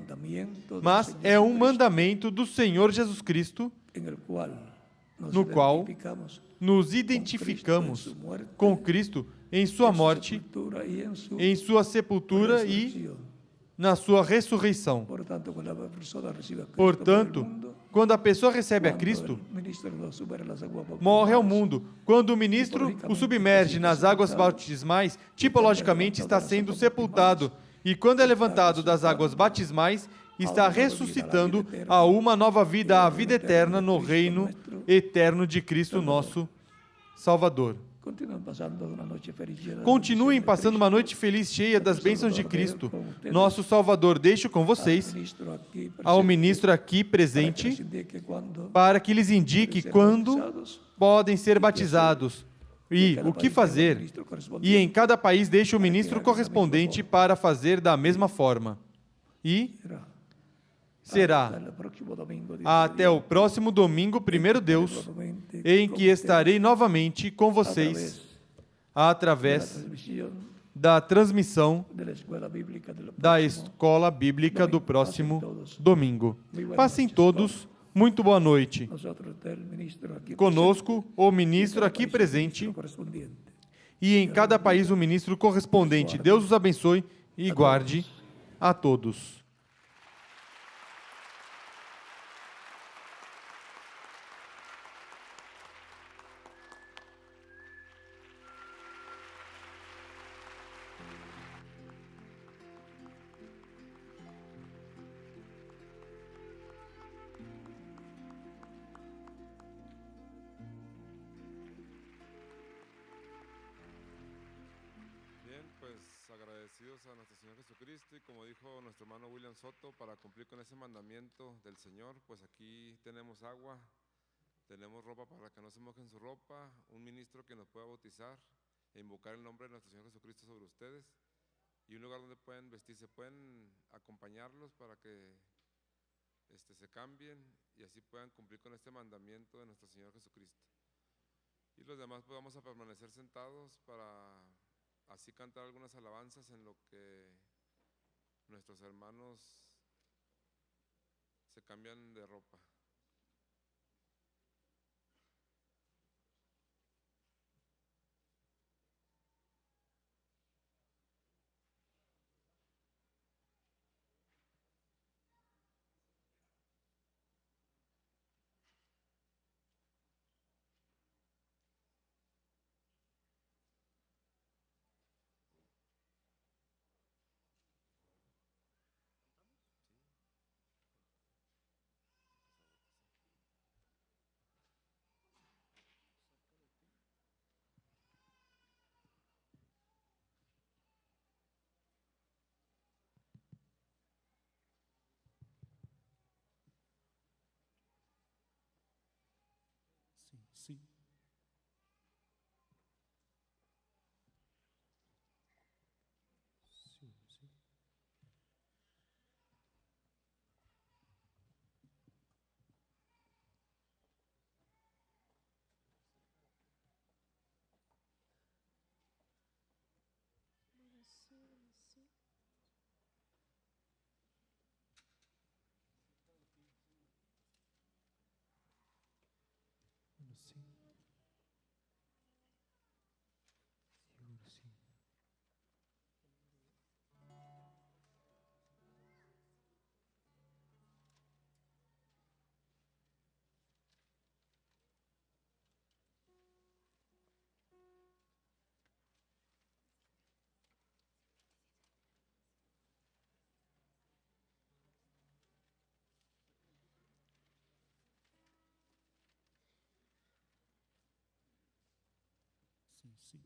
A: mas é um mandamento do Senhor Jesus Cristo, no qual nos identificamos com Cristo em sua morte, em sua sepultura e na sua ressurreição. Portanto, quando a pessoa recebe a Cristo, morre ao mundo. Quando o ministro o submerge nas águas bautismais, tipologicamente está sendo sepultado. E quando é levantado das águas batismais, está ressuscitando a uma nova vida, a vida eterna no reino eterno de Cristo, nosso Salvador. Continuem passando uma noite feliz, cheia das bênçãos de Cristo, nosso Salvador. Deixo com vocês ao ministro aqui presente para que lhes indique quando podem ser batizados e o que fazer. E em cada país deixo o ministro correspondente para fazer da mesma forma. E será até o próximo domingo, primeiro Deus, em que estarei novamente com vocês através da transmissão da Escola Bíblica do próximo domingo. Passem todos muito boa noite. Conosco, o ministro aqui presente e em cada país o ministro correspondente. Deus os abençoe e guarde a todos.
C: Agradecidos a nuestro Señor Jesucristo y como dijo nuestro hermano William Soto, para cumplir con ese mandamiento del Señor, pues aquí tenemos agua, tenemos ropa para que no se mojen su ropa, un ministro que nos pueda bautizar e invocar el nombre de nuestro Señor Jesucristo sobre ustedes y un lugar donde pueden vestirse, pueden acompañarlos para que se cambien y así puedan cumplir con este mandamiento de nuestro Señor Jesucristo. Y los demás pues vamos a permanecer sentados para así cantar algunas alabanzas en lo que nuestros hermanos se cambian de ropa.
D: Sí.
A: sim. Seguro, sim. Sim, sim.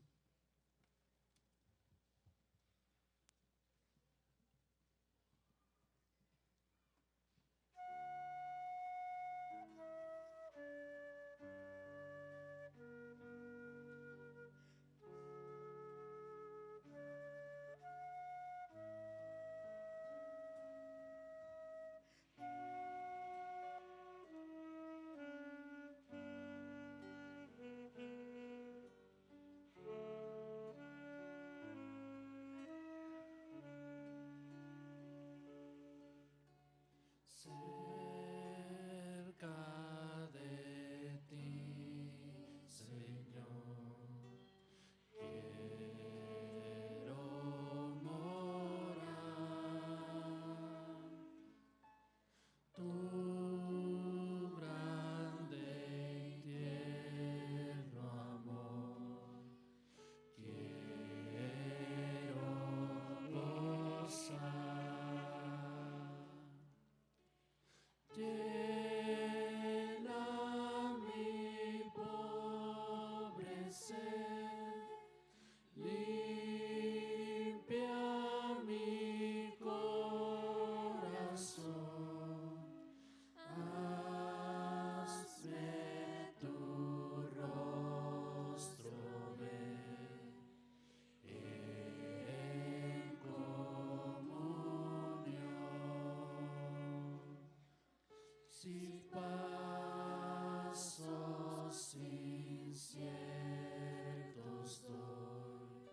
D: Cerca de ti, Señor, quiero morar. Tu grande y tierno amor, quiero gozar. Llena mi pobre ser, limpia mi corazón, hazme tu rostro ver en comunión. Si pasos inciertos doy,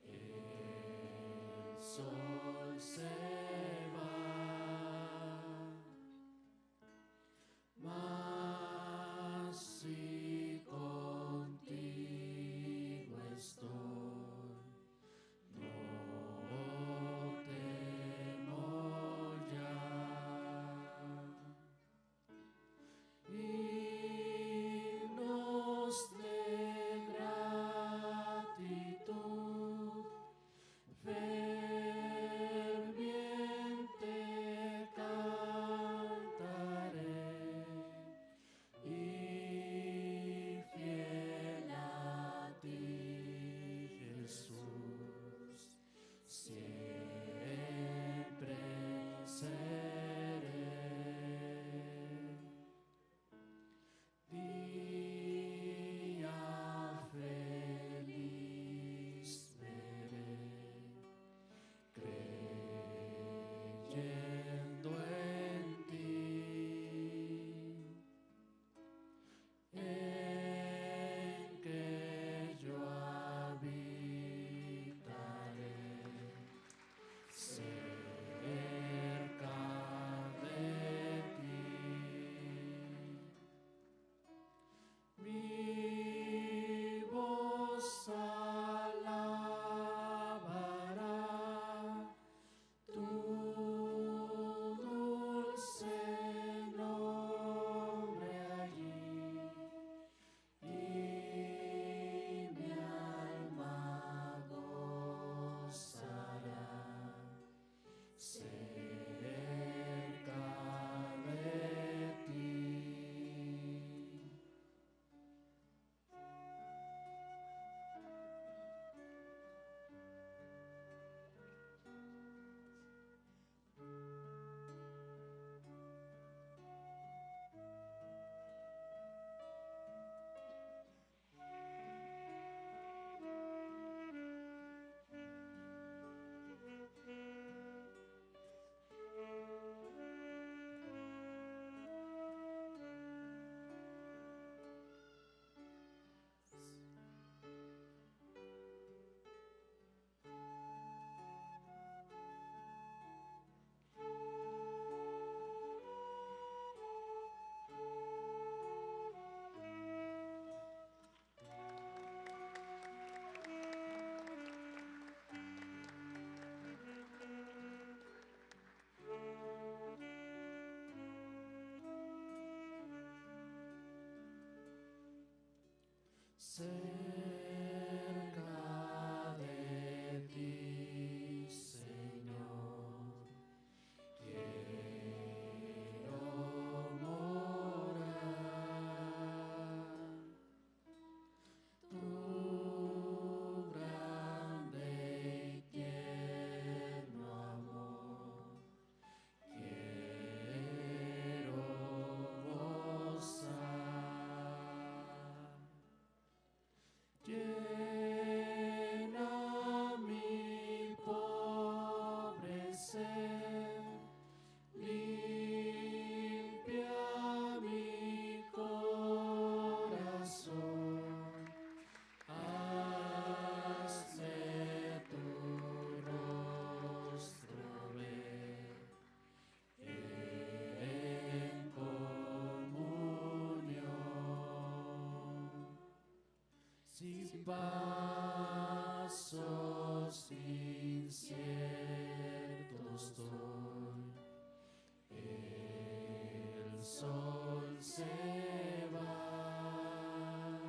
D: el sol se va, mas si contigo estoy, no temo ya. Himnos de gratitud, fe pasos inciertos doy. El sol se va,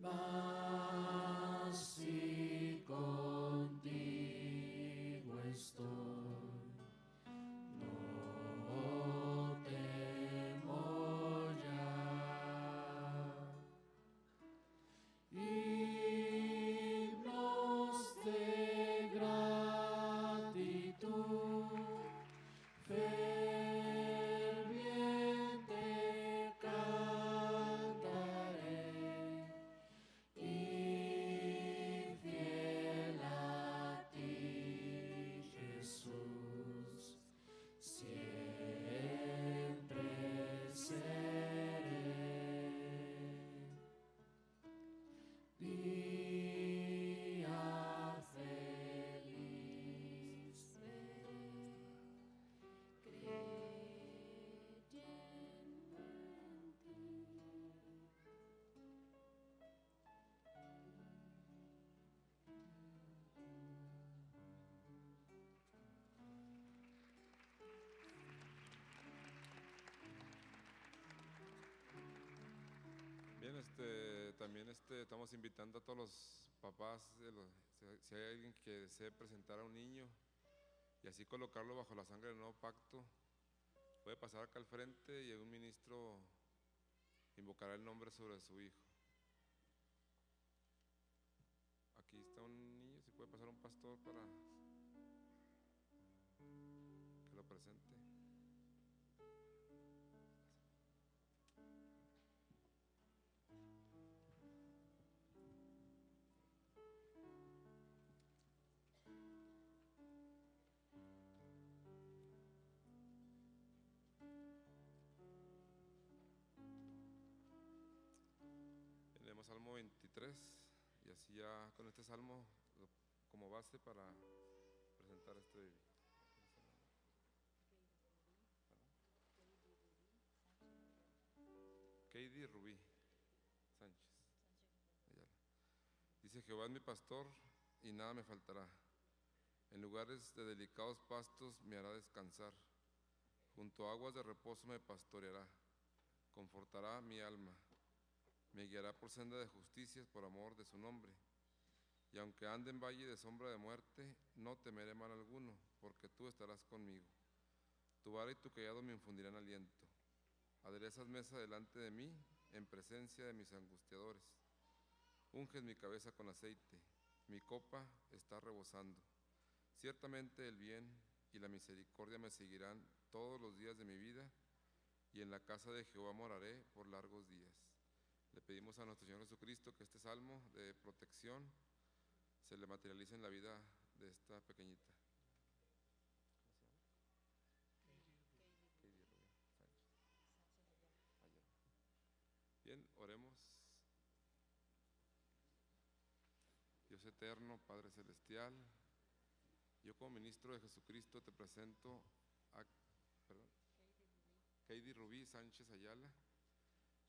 D: mas si contigo estoy, no temo ya. Himnos de gratitud, ferviente cantaré, y fiel a ti, Jesús, siempre seré. Día feliz creyendo en ti.
C: Bien, también estamos invitando a todos los papás, si hay alguien que desee presentar a un niño y así colocarlo bajo la sangre del nuevo pacto, puede pasar acá al frente y un ministro invocará el nombre sobre su hijo. Aquí está un niño, si puede pasar un pastor para que lo presente. Leemos Salmo 23 y así ya con este salmo como base para presentar este bebé. Katie Rubí Sánchez Ayala. Dice: Jehová es mi pastor y nada me faltará. En lugares de delicados pastos me hará descansar. Junto a aguas de reposo me pastoreará. Confortará mi alma. Me guiará por senda de justicia por amor de su nombre. Y aunque ande en valle de sombra de muerte, no temeré mal alguno, porque tú estarás conmigo. Tu vara y tu cayado me infundirán aliento. Aderezas mesa delante de mí, en presencia de mis angustiadores. Unges mi cabeza con aceite, mi copa está rebosando. Ciertamente el bien y la misericordia me seguirán todos los días de mi vida, y en la casa de Jehová moraré por largos días. Le pedimos a nuestro Señor Jesucristo que este salmo de protección se le materialice en la vida de esta pequeñita. Bien, oremos. Dios eterno, Padre celestial, yo como ministro de Jesucristo te presento a Katie Rubí Sánchez Ayala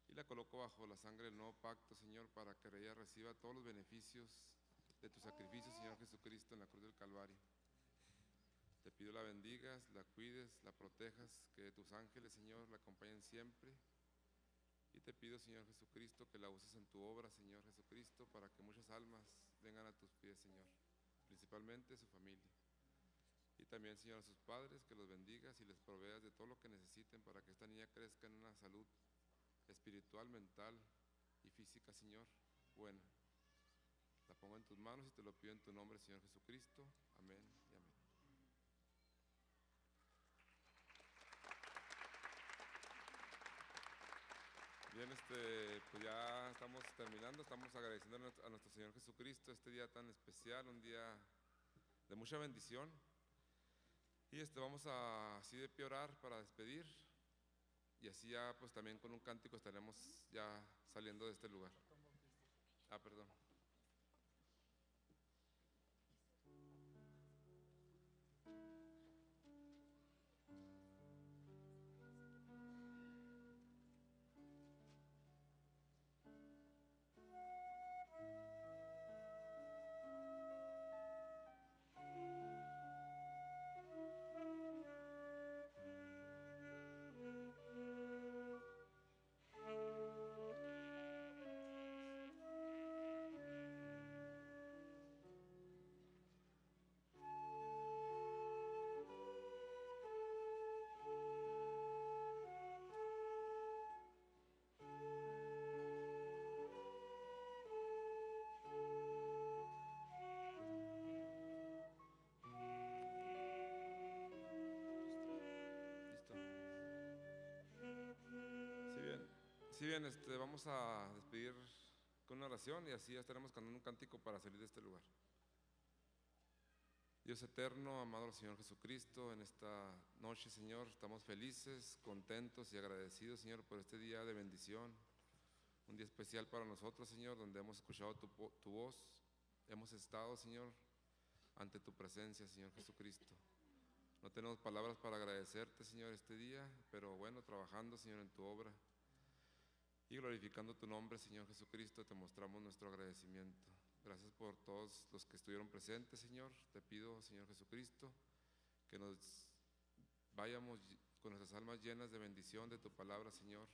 C: y la coloco bajo la sangre del nuevo pacto, Señor, para que ella reciba todos los beneficios de tu sacrificio, Señor Jesucristo, en la cruz del Calvario. Te pido la bendigas, la cuides, la protejas, que tus ángeles, Señor, la acompañen siempre. Y te pido, Señor Jesucristo, que la uses en tu obra, Señor Jesucristo, para que muchas almas vengan a tus pies, Señor, principalmente su familia. Y también, Señor, a sus padres, que los bendigas y les proveas de todo lo que necesiten para que esta niña crezca en una salud espiritual, mental y física, Señor, buena. La pongo en tus manos y te lo pido en tu nombre, Señor Jesucristo. Amén y amén. Bien, pues ya estamos terminando, estamos agradeciendo a nuestro Señor Jesucristo este día tan especial, un día de mucha bendición. Y vamos a así de pie orar para despedir, y así ya pues también con un cántico estaremos ya saliendo de este lugar. Perdón. Sí, bien, vamos a despedir con una oración y así ya estaremos cantando un cántico para salir de este lugar. Dios eterno, amado Señor Jesucristo, en esta noche, Señor, estamos felices, contentos y agradecidos, Señor, por este día de bendición, un día especial para nosotros, Señor, donde hemos escuchado tu voz, hemos estado, Señor, ante tu presencia, Señor Jesucristo. No tenemos palabras para agradecerte, Señor, este día, pero bueno, trabajando, Señor, en tu obra y glorificando tu nombre, Señor Jesucristo, te mostramos nuestro agradecimiento. Gracias por todos los que estuvieron presentes, Señor. Te pido, Señor Jesucristo, que nos vayamos con nuestras almas llenas de bendición de tu palabra, Señor,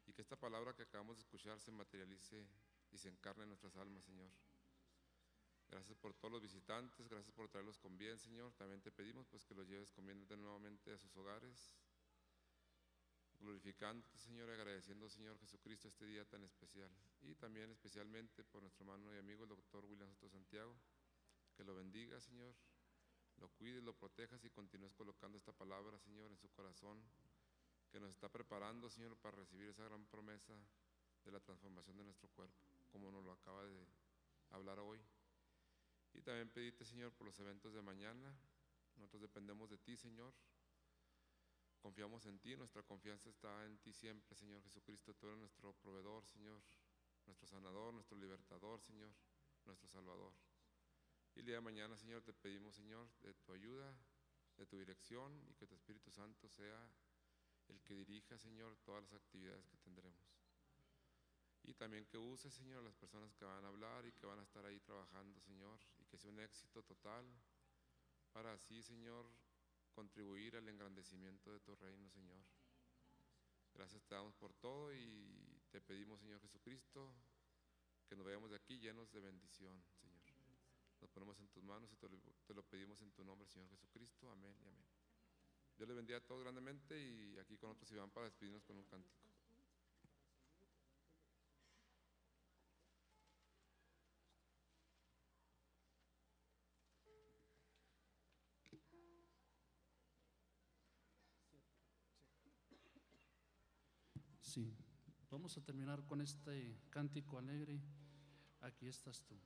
C: y que esta palabra que acabamos de escuchar se materialice y se encarne en nuestras almas, Señor. Gracias por todos los visitantes, gracias por traerlos con bien, Señor. También te pedimos pues que los lleves con bien nuevamente a sus hogares, glorificándote, Señor, y agradeciendo, Señor Jesucristo, este día tan especial. Y también especialmente por nuestro hermano y amigo, el doctor William Soto Santiago, que lo bendiga, Señor, lo cuides, lo protejas y continúes colocando esta palabra, Señor, en su corazón, que nos está preparando, Señor, para recibir esa gran promesa de la transformación de nuestro cuerpo, como nos lo acaba de hablar hoy. Y también pedirte, Señor, por los eventos de mañana. Nosotros dependemos de ti, Señor. Confiamos en ti, nuestra confianza está en ti siempre, Señor Jesucristo. Tú eres nuestro proveedor, Señor, nuestro sanador, nuestro libertador, Señor, nuestro salvador. Y el día de mañana, Señor, te pedimos, Señor, de tu ayuda, de tu dirección y que tu Espíritu Santo sea el que dirija, Señor, todas las actividades que tendremos. Y también que uses, Señor, a las personas que van a hablar y que van a estar ahí trabajando, Señor, y que sea un éxito total para así, Señor, contribuir al engrandecimiento de tu reino, Señor. Gracias te damos por todo y te pedimos, Señor Jesucristo, que nos vayamos de aquí llenos de bendición, Señor. Nos ponemos en tus manos y te lo pedimos en tu nombre, Señor Jesucristo. Amén y amén. Dios les bendiga a todos grandemente y aquí con otros Iván para despedirnos con un cántico.
E: Sí, vamos a terminar con este cántico alegre. Aquí estás tú.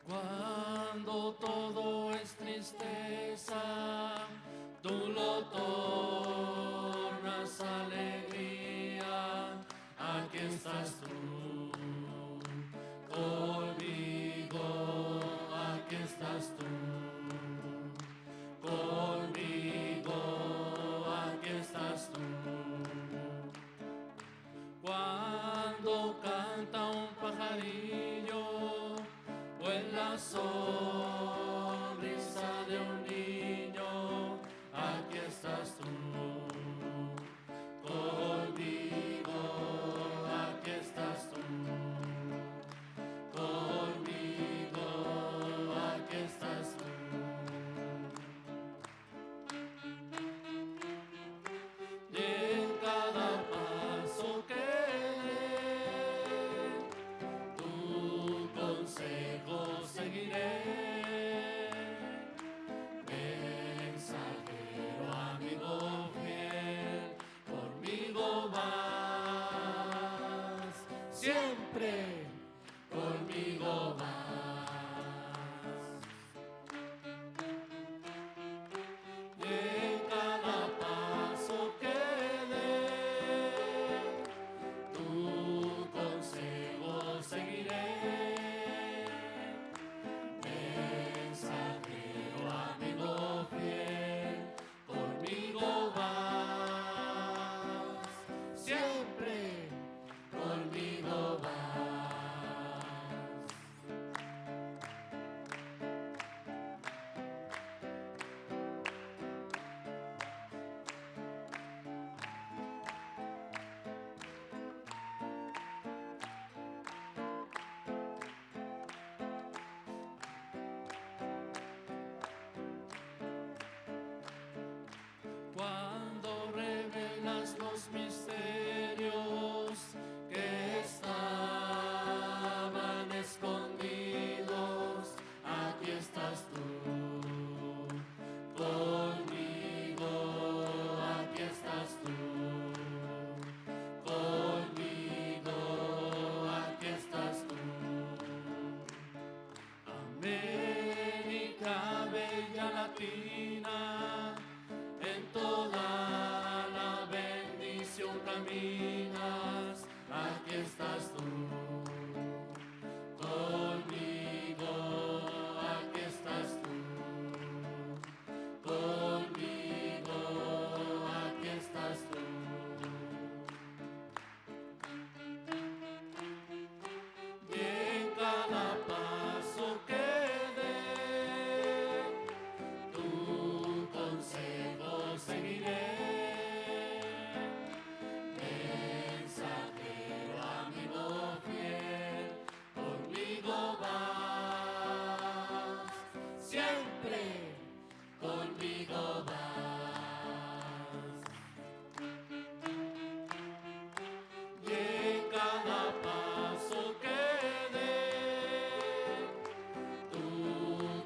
D: Cuando todo es tristeza, tú lo tornas alegría. Aquí estás tú conmigo, aquí estás tú conmigo, aquí estás tú. Cuando canta un pajarillo o en la sonrisa de un niño, aquí estás tú conmigo, aquí estás tú conmigo, aquí estás tú. Y en cada paso que dé, tu consejo seguiré. Mensajero, amigo fiel, conmigo vas, siempre conmigo vas. Y en cada paso que dé, tu consejo seguiré. Mensajero, amigo fiel, conmigo vas, siempre conmigo vas.
E: cuando revelas los misterios que estaban escondidos, aquí estás tú conmigo, aquí estás tú conmigo, aquí estás tú. América bella latina, en toda la bendición caminas, aquí estás tú conmigo, aquí estás tú conmigo, aquí estás tú. Y en cada paso que dé, tu consejo seguiré. Mensajero, amigo fiel, conmigo vas, siempre conmigo vas. Y en cada paso que dé, tu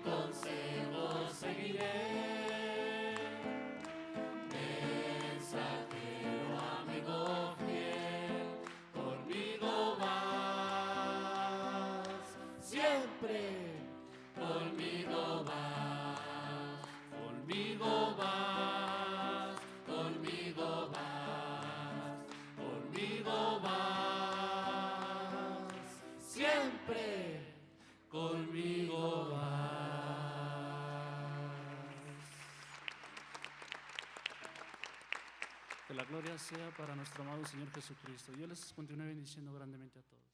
E: consejo seguiré. Mensajero, amigo fiel, conmigo vas, siempre conmigo vas, conmigo vas, conmigo vas, conmigo vas, siempre conmigo vas. Que la gloria sea para nuestro amado Señor Jesucristo. Dios les continúe bendiciendo grandemente a todos.